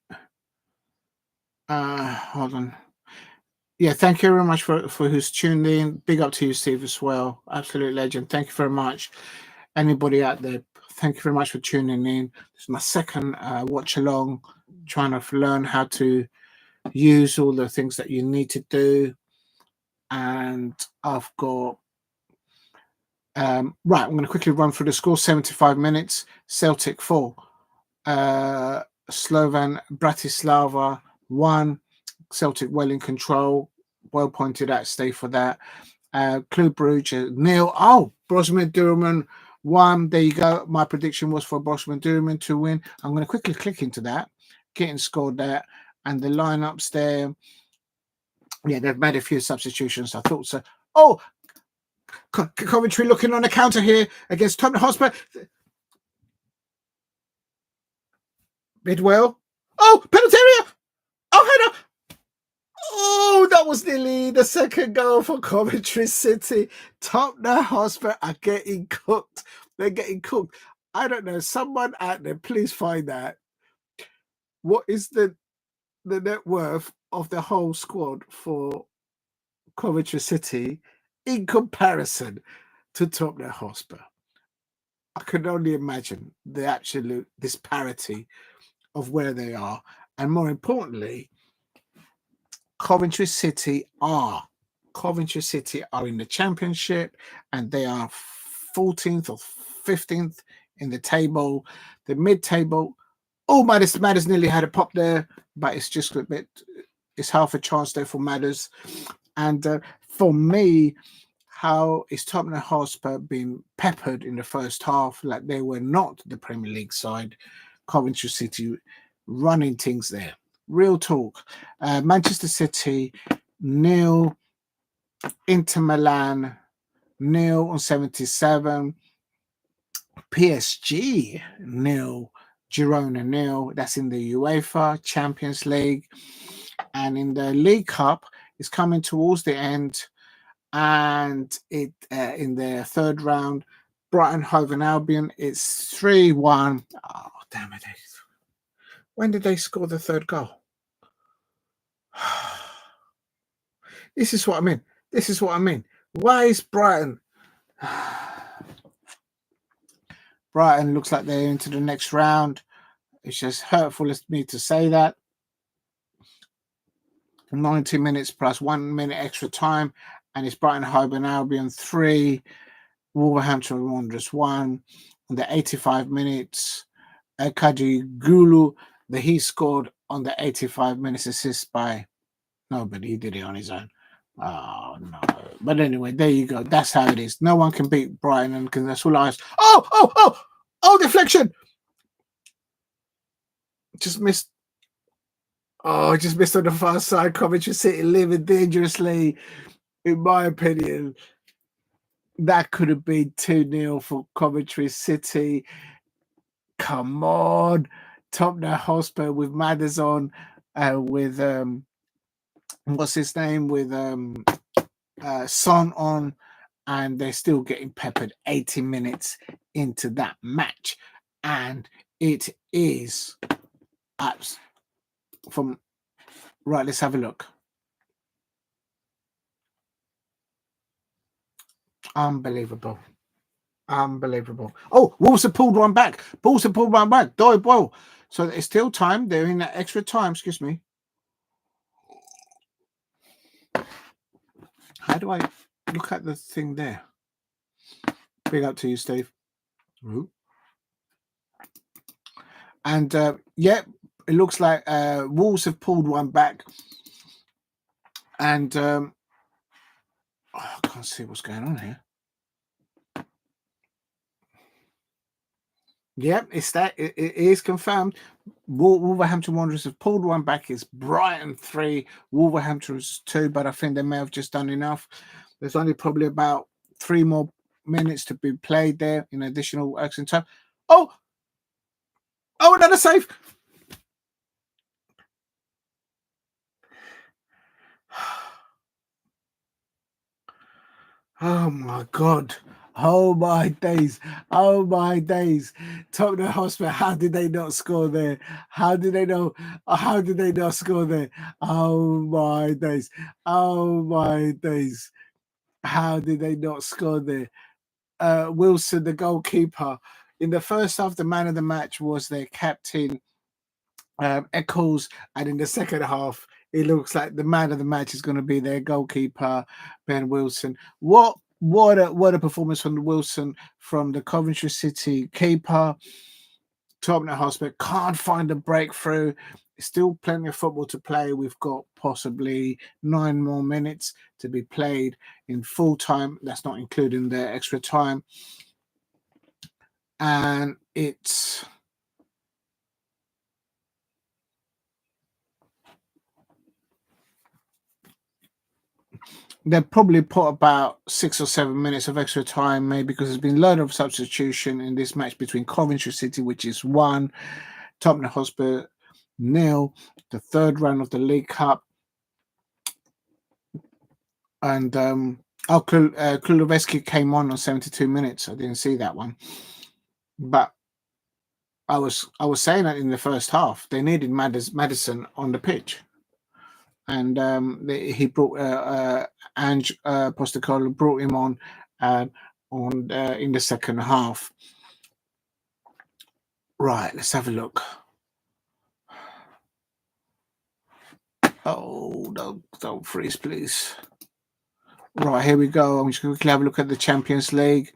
Hold on. Yeah, thank you very much for who's tuned in. Big up to you, Steve, as well. Absolute legend. Thank you very much. Anybody out there, thank you very much for tuning in. This is my second watch along, trying to learn how to use all the things that you need to do. And I've got right, I'm going to quickly run through the score. 75 minutes, Celtic 4, Slovan Bratislava 1, Celtic well in control. Well pointed out, stay for that. Club Brugge 0. Oh, Borussia Dortmund 1. There you go. My prediction was for Borussia Dortmund to win. I'm going to quickly click into that, getting scored there, and the lineups there. Yeah, they've made a few substitutions. I thought so. Oh, Coventry looking on the counter here against Tottenham Hotspur. Midwell. Oh, penalty area. Oh, header. Oh, that was nearly the second goal for Coventry City. Tottenham Hotspur are getting cooked. They're getting cooked. I don't know. Someone out there, please find out what is the net worth of the whole squad for Coventry City in comparison to Tottenham Hotspur. I can only imagine the absolute disparity of where they are. And more importantly, Coventry City are in the championship and they are 14th or 15th in the table. The mid-table, Madders nearly had a pop there, but it's just a bit, it's half a chance there for Madders. And for me, how is Tottenham Hotspur being peppered in the first half like they were not the Premier League side? Coventry City running things there. Real talk. Manchester City 0, Inter Milan 0 on 77. PSG 0, Girona 0. That's in the UEFA Champions League. And in the League Cup, it's coming towards the end. And it in the third round, Brighton Hove Albion, it's 3-1. Oh, damn it. When did they score the third goal? This is what I mean. Why is Brighton? Brighton looks like they're into the next round. It's just hurtful of me to say that. 90 minutes plus 1 minute extra time, and it's Brighton Hove Albion 3, Wolverhampton Wanderers 1. On the 85 minutes, Kadi Gulu, he scored on the 85 minutes assist by nobody. He did it on his own. Oh, no. But anyway, there you go. That's how it is. No one can beat Brighton because that's all I asked. Oh, deflection. Just missed. Oh, just missed on the far side. Coventry City living dangerously, in my opinion. That could have been 2-0 for Coventry City. Come on. Tottenham Hotspur with Madders on, with what's his name? With Son on, and they're still getting peppered 80 minutes into that match. And it is from right, let's have a look. Unbelievable. Oh, Wolves have pulled one back. Doyle Boyle. So it's still time. They're in that extra time. Excuse me. How do I look at the thing there? Big up to you, Steve. Ooh. And it looks like Wolves have pulled one back. And I can't see what's going on here. Yep, it's that. It is confirmed. Wolverhampton Wanderers have pulled one back. It's Brighton 3, Wolverhampton 2, but I think they may have just done enough. There's only probably about 3 more minutes to be played there in additional action time. Oh, another save. Oh my God. Oh my days. Tottenham Hotspur, how did they not score there? How did they not score there? Oh my days. How did they not score there? Wilson, the goalkeeper. In the first half, the man of the match was their captain, Eccles, and in the second half, it looks like the man of the match is going to be their goalkeeper, Ben Wilson. What a performance from Wilson, from the Coventry City keeper. Tottenham Hotspur can't find a breakthrough. Still plenty of football to play. We've got possibly 9 more minutes to be played in full time. That's not including the extra time. And it's They'll probably put about 6 or 7 minutes of extra time, maybe, because there's been a load of substitution in this match between Coventry City, which is 1, Tottenham Hotspur 0, the third round of the League Cup. And Kulusevski came on 72 minutes. I didn't see that one, but I was saying that in the first half they needed Maddison on the pitch, and he brought Ange Postecoglou brought him on in the second half. Right, let's have a look. Oh, don't freeze, please. Right, here we go. I'm just going to quickly have a look at the Champions League.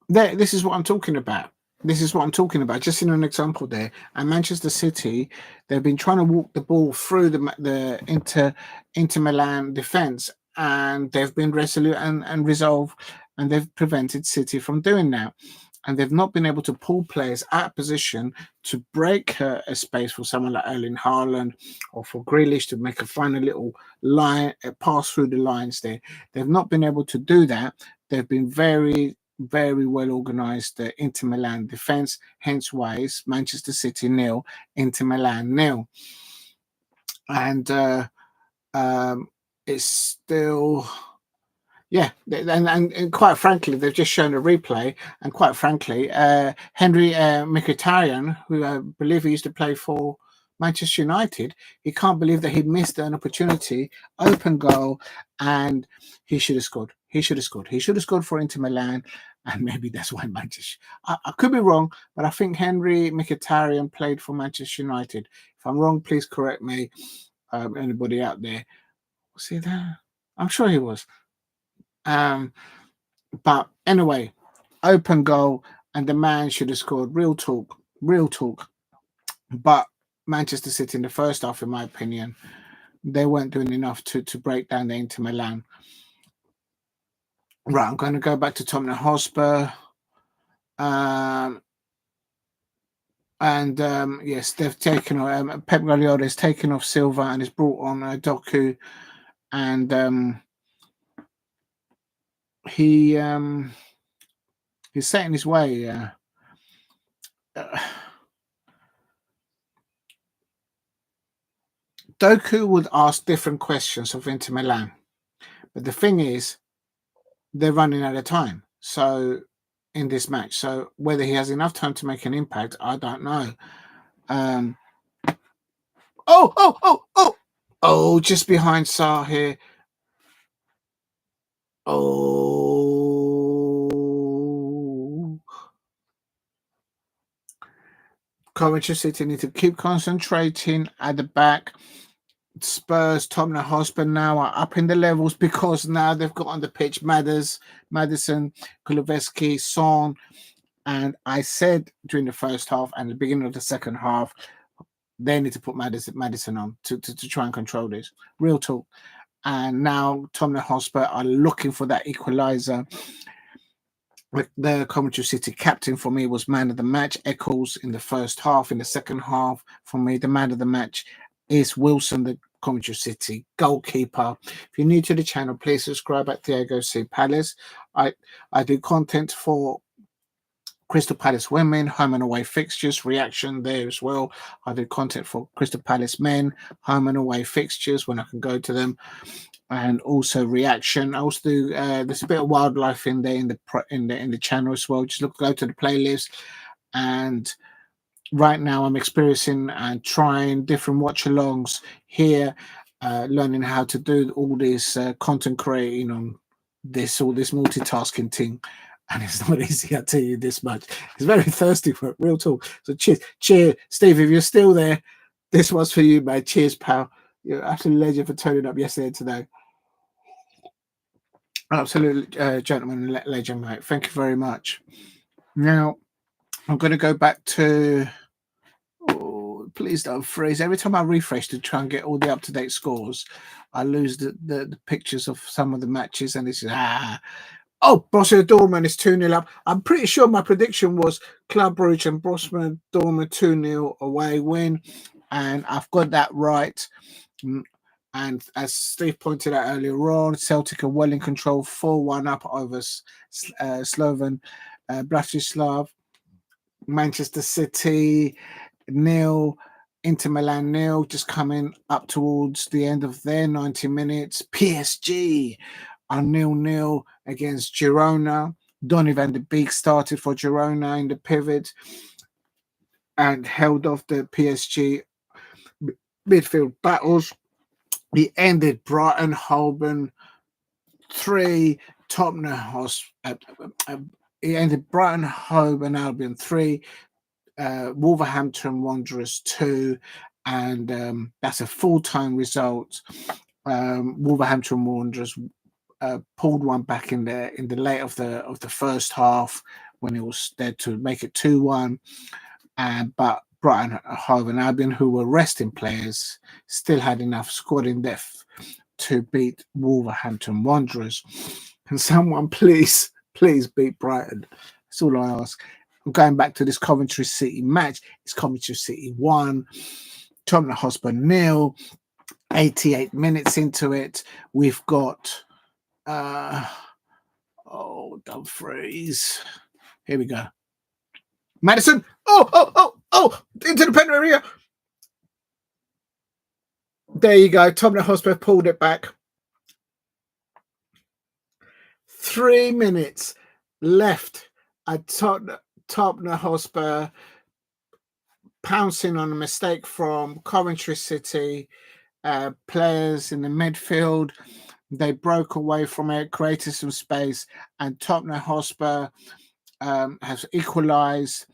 This is what I'm talking about. Just in an example there. And Manchester City, they've been trying to walk the ball through the Inter Milan defense, and they've been resolute and resolved, and they've prevented City from doing that. And they've not been able to pull players out of position to break a space for someone like Erling Haaland or for Grealish to make a final little line, pass through the lines there. They've not been able to do that. They've been very, very well organised, the Inter Milan defence, hence why it's Manchester City 0, Inter Milan 0. And it's still... Yeah, and quite frankly, they've just shown a replay, and quite frankly, Henry Mkhitaryan, who I believe he used to play for Manchester United, he can't believe that he missed an opportunity, open goal, and he should have scored. He should have scored for Inter Milan, and maybe that's why Manchester... I could be wrong, but I think Henry Mkhitaryan played for Manchester United. If I'm wrong, please correct me, anybody out there. Was he there? I'm sure he was. But anyway, open goal, and the man should have scored. Real talk. But Manchester City in the first half, in my opinion, they weren't doing enough to break down the Inter Milan. Right, I'm going to go back to Tottenham Hotspur. Yes, they've taken Pep Guardiola has taken off Silva and has brought on Doku, and he's set in his way. Doku would ask different questions of Inter Milan, but the thing is, they're running out of time. So in this match, so whether he has enough time to make an impact, I don't know. Oh! Just behind Sarr here. Oh. Coventry City need to keep concentrating at the back. Spurs, Tottenham Hotspur now are up in the levels because now they've got on the pitch Maddison, Kulusevski, Son, and I said during the first half and the beginning of the second half, they need to put Maddison on to try and control this. Real talk. And now Tottenham Hotspur are looking for that equaliser. The Coventry City captain for me was man of the match. Eccles in the first half. In the second half, for me, the man of the match is Wilson, the Coventry City goalkeeper. If you're new to the channel, please subscribe at Diego C. Palace. I do content for Crystal Palace women, home and away fixtures, reaction there as well. I do content for Crystal Palace men, home and away fixtures when I can go to them, and also reaction. I also do. There's a bit of wildlife in there in the channel as well. Just go to the playlist. And right now, I'm experiencing and trying different watch-alongs here, learning how to do all this content creating on all this multitasking thing. And it's not easy, I tell you this much. It's very thirsty for it, real talk. So cheers, Steve, if you're still there, this one's for you, mate. Cheers, pal. You're absolutely legend for turning up yesterday and today. Absolutely, gentleman, legend, mate. Thank you very much. Now, I'm going to go back to... Oh, please don't freeze. Every time I refresh to try and get all the up-to-date scores, I lose the pictures of some of the matches, and it's... Oh, Borussia Dortmund is 2-0 up. I'm pretty sure my prediction was Club Brugge and Borussia Dortmund 2-0 away win. and I've got that right. And as Steve pointed out earlier on, Celtic are well in control, 4-1 up over Slovan Bratislav. Manchester City nil, Inter Milan nil, just coming up towards the end of their 90 minutes. PSG are 0-0 against Girona. Donny van de Beek started for Girona in the pivot and held off the PSG midfield battles. He ended Brighton Holborn 3, Tottenham Hotspur. He ended Brighton Hove and Albion 3, Wolverhampton Wanderers 2, and that's a full-time result. Wolverhampton Wanderers pulled one back in the late of the first half when it was there to make it 2-1, but Brighton Hove and Albion, who were resting players, still had enough squad depth to beat Wolverhampton Wanderers. Can someone please beat Brighton? That's all I ask. I'm going back to this Coventry City match. It's Coventry City 1, Tottenham Hotspur 0. 88 minutes into it, we've got Dumfries. Here we go. Madison. Into the penalty area. There you go. Tottenham Hotspur pulled it back. 3 minutes left at Tottenham Hotspur, pouncing on a mistake from Coventry City players in the midfield. They broke away from it, created some space, and Tottenham Hotspur has equalised.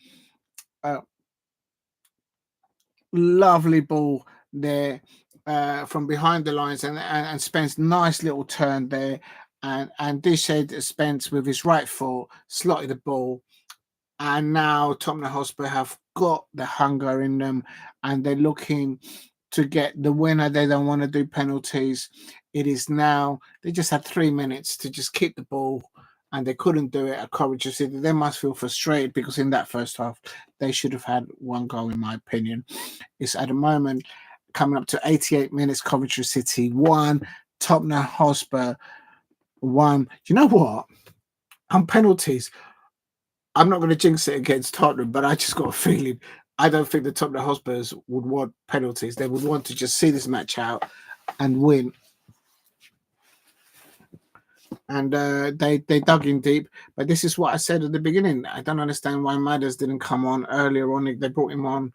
Lovely ball there from behind the lines, and Spence, nice little turn there, and Dishad Spence with his right foot slotted the ball, and now Tottenham Hotspur have got the hunger in them, and they're looking to get the winner. They don't want to do penalties. It is now, they just had 3 minutes to just keep the ball, and they couldn't do it at Coventry City. They must feel frustrated because in that first half, they should have had one goal, in my opinion. It's at the moment coming up to 88 minutes, Coventry City 1, Tottenham Hotspur 1. You know what? On penalties, I'm not going to jinx it against Tottenham, but I just got a feeling I don't think the Tottenham Hotspurs would want penalties. They would want to just see this match out and win. And they dug in deep. But this is what I said at the beginning. I don't understand why Madders didn't come on earlier on. They brought him on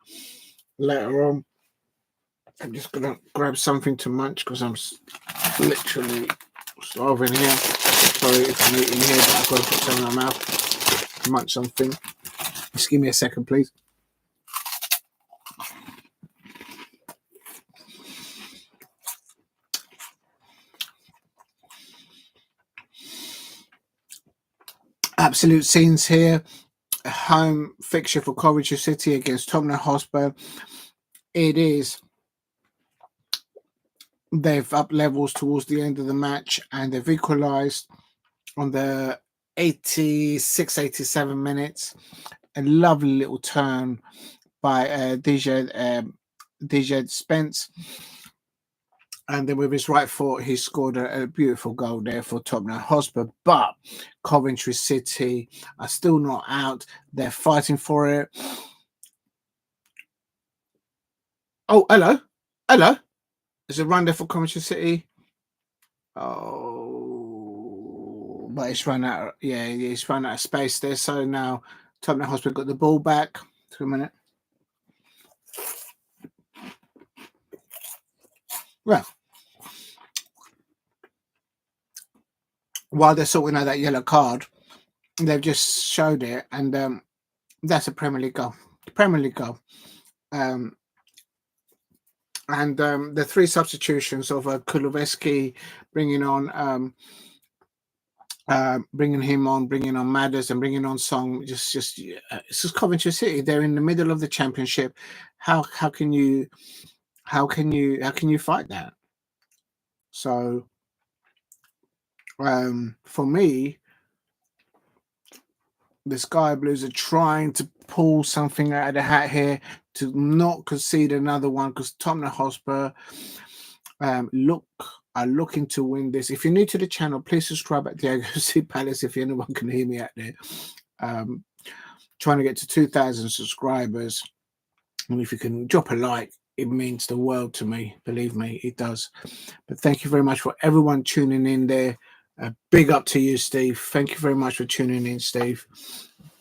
later on. I'm just going to grab something to munch because I'm literally starving here. Sorry if I'm eating here, but I've got to put something in my mouth to munch something. Just give me a second, please. Absolute scenes here. A home fixture for Coventry City against Tottenham Hotspur. It is. They've up levels towards the end of the match, and they've equalised on the 86, 87 minutes. A lovely little turn by Dishad Spence. And then with his right foot, he scored a beautiful goal there for Tottenham Hotspur. But Coventry City are still not out. They're fighting for it. Oh, hello. There's a run there for Coventry City. Oh, but it's run out. Yeah, it's run out of space there. So now Tottenham Hotspur got the ball back. 2 minutes. Well, while they're sorting out that yellow card, they've just showed it, and that's a Premier League goal. And the 3 substitutions of Kulusevski bringing on Madders and bringing on Song. It's just Coventry City. They're in the middle of the championship. How can you fight that? So for me, The Sky Blues are trying to pull something out of the hat here to not concede another one, because Tottenham Hotspur are looking to win this. If you're new to the channel, please subscribe at Diego C Palace if anyone can hear me out there. Trying to get to 2,000 subscribers. And if you can drop a like, it means the world to me. Believe me, it does. But thank you very much for everyone tuning in there. Big up to you, Steve. Thank you very much for tuning in, Steve.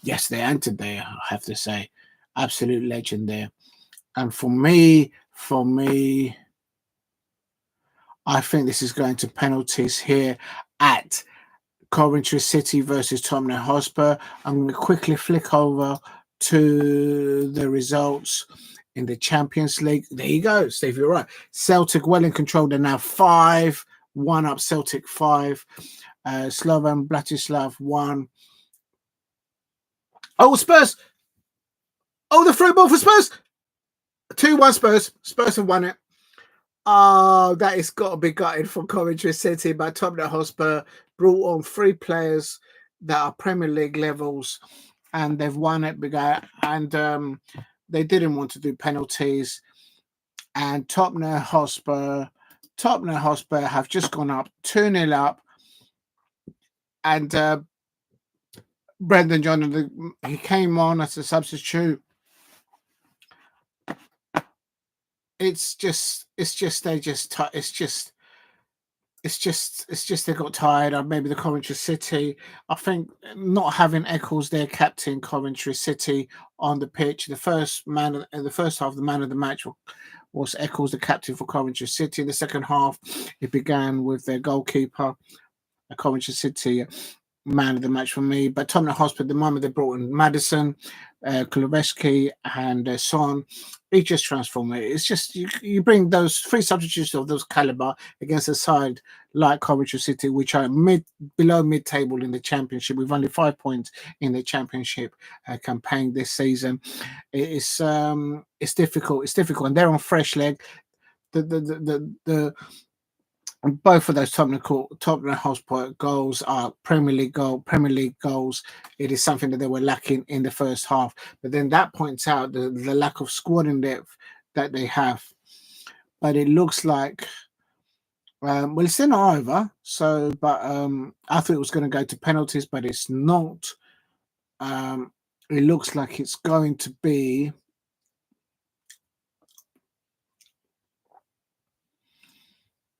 Yesterday and today, I have to say. Absolute legend there. And for me, I think this is going to penalties here at Coventry City versus Tottenham Hotspur. I'm going to quickly flick over to the results in the Champions League. There you go, Steve, you're right. Celtic well in control. They're now 5-1 up, Celtic 5. Slovan Bratislav 1. Oh, Spurs! Oh, the through ball for Spurs! 2-1 Spurs. Spurs have won it. Oh, that has got to be gutted for Coventry City, but Tottenham Hotspur brought on 3 players that are Premier League levels, and they've won it big. And they didn't want to do penalties. And Tottenham Hotspur have just gone up 2-0 up. And Brendan John, he came on as a substitute. It's just they got tired. Or maybe the Coventry City. I think not having Eccles, their captain, Coventry City, on the pitch. The first half, the man of the match was Eccles, the captain for Coventry City. In the second half, it began with their goalkeeper, Coventry City, man of the match for me. But Tottenham Hotspur, the moment they brought in Madison, Kuleveski, and Son, it just transformed it. It's just you bring those 3 substitutes of those caliber against a side like Coventry City, which are below mid-table in the Championship, with only 5 points in the Championship campaign this season. It's difficult. It's difficult, and they're on fresh leg. Both of those Tottenham Hotspur goals are Premier League goals. It is something that they were lacking in the first half. But then that points out the lack of squad depth that they have. But it looks like, well, it's still not over. So, but I thought it was going to go to penalties, but it's not. It looks like it's going to be.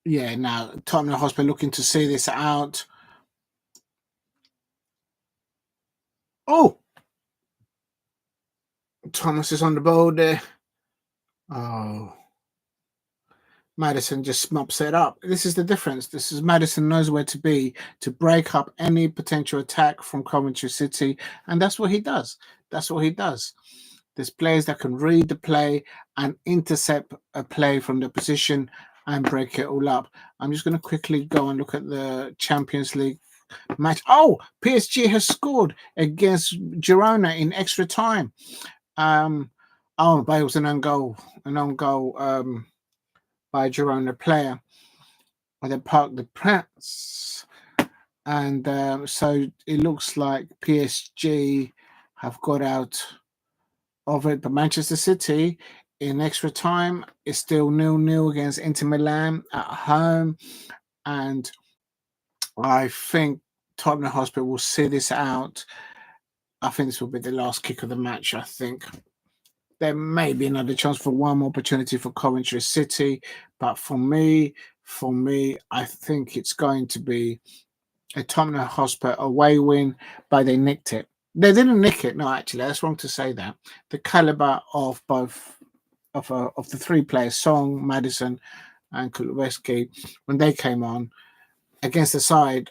Yeah, now Tottenham Hotspur looking to see this out. Oh, Thomas is on the ball there. Oh, Madison just mops it up. This is the difference. This is Madison knows where to be to break up any potential attack from Coventry City, and that's what he does. That's what he does. There's players that can read the play and intercept a play from the position and break it all up. I'm just going to quickly go and look at the Champions League match. Oh, PSG has scored against Girona in extra time. But it was an own goal by a Girona player. And they parked the press. And so it looks like PSG have got out of it, but Manchester City in extra time is still 0-0 against Inter Milan at home, and I think Tottenham Hotspur will see this out. I think this will be the last kick of the match. I think there may be another chance for one more opportunity for Coventry City, but for me, I think it's going to be a Tottenham Hotspur away win, but they nicked it. They didn't nick it. No, actually, that's wrong to say that. The caliber of both of the 3 players, Song, Madison, and Kuleveski, when they came on against the side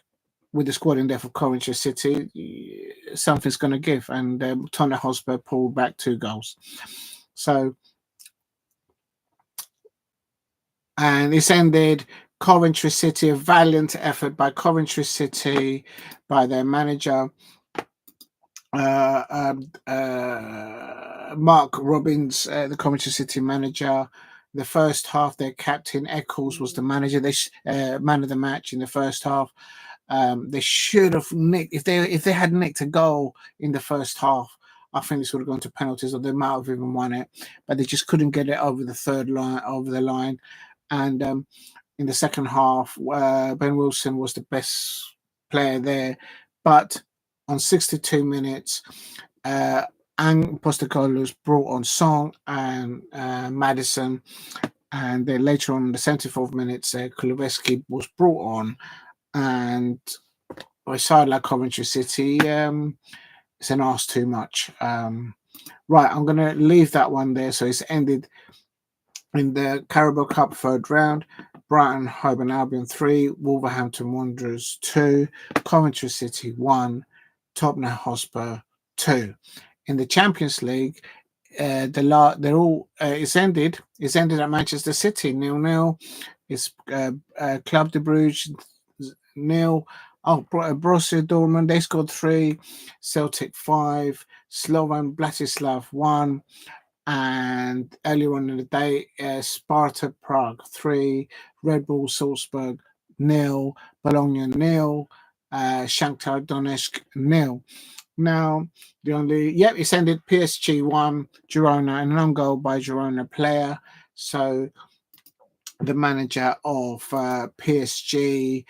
with the squad in there for Coventry City, something's going to give. And Tottenham Hotspur pulled back 2 goals. So, and it's ended. Coventry City, a valiant effort by Coventry City, by their manager, Mark Robbins, the Coventry City manager. The first half, their captain Eccles was the manager, man of the match in the first half. They should have nicked if they had nicked a goal in the first half. I think this would have gone to penalties, or they might have even won it. But they just couldn't get it over the line. And in the second half, Ben Wilson was the best player there. But on 62 minutes, and Postecoglou brought on Song and Madison, and then later on in the 74th minutes, Kulusevski was brought on, and by a side like Coventry City, it's an ask too much. Right, I'm going to leave that one there. So it's ended in the Carabao Cup third round. Brighton, Hove and Albion 3, Wolverhampton Wanderers 2, Coventry City 1, Tottenham Hotspur 2. In the Champions League, they're all it's ended at Manchester City 0-0. It's Club de Bruges 0. Borussia Dortmund, they scored 3, Celtic 5, Slovan Bratislav 1, and earlier on in the day, Sparta Prague 3, Red Bull Salzburg 0, Bologna 0, Shakhtar Donetsk 0. Now, it's ended PSG 1, Girona, and an own goal by Girona player. So the manager of PSG,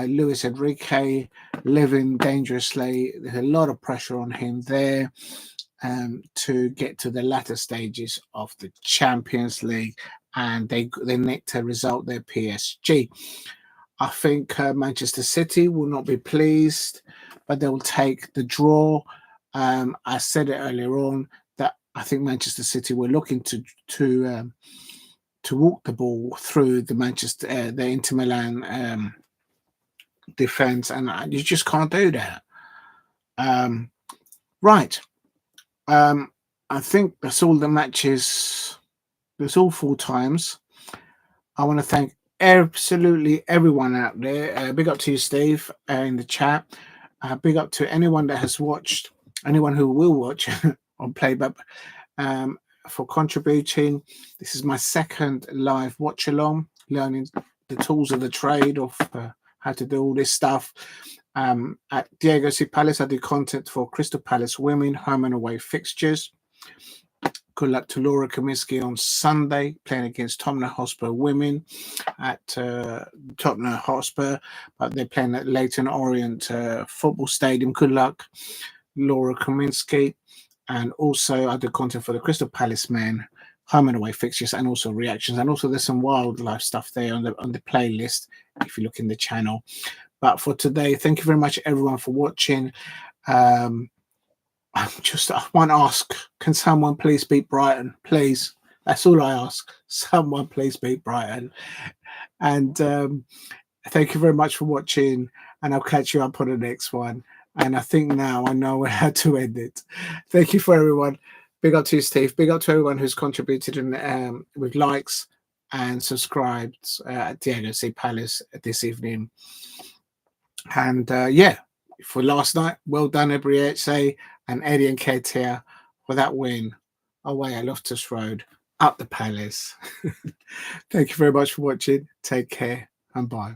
Luis Enrique, living dangerously. There's a lot of pressure on him there to get to the latter stages of the Champions League, and they nicked a result there, PSG. I think Manchester City will not be pleased, but they will take the draw. I said it earlier on that I think Manchester City were looking to walk the ball through the Inter Milan defense, and you just can't do that. Right. I think that's all the matches. That's all 4 times. I want to thank absolutely everyone out there. Big up to you, Steve, in the chat. Big up to anyone that has watched, anyone who will watch on playback, for contributing. This is my second live watch along, learning the tools of the trade of how to do all this stuff. At Diego C. Palace, I do content for Crystal Palace women, home and away fixtures. Good luck to Laura Kaminsky on Sunday, playing against Tottenham Hotspur women at Tottenham Hotspur, but they're playing at Leyton Orient Football Stadium. Good luck, Laura Kaminsky. And also, I do content for the Crystal Palace men, home and away fixtures, and also reactions. And also, there's some wildlife stuff there on the playlist if you look in the channel. But for today, thank you very much, everyone, for watching. I want to ask, can someone please beat Brighton? Please. That's all I ask. Someone please beat Brighton. And thank you very much for watching. And I'll catch you up on the next one. And I think now I know how to end it. Thank you for everyone. Big up to you, Steve. Big up to everyone who's contributed with likes and subscribed at Diego C. Palace this evening. And for last night, well done, Ebrietse and Eddie and Ketia for that win away at Loftus Road, up the Palace. Thank you very much for watching. Take care and bye.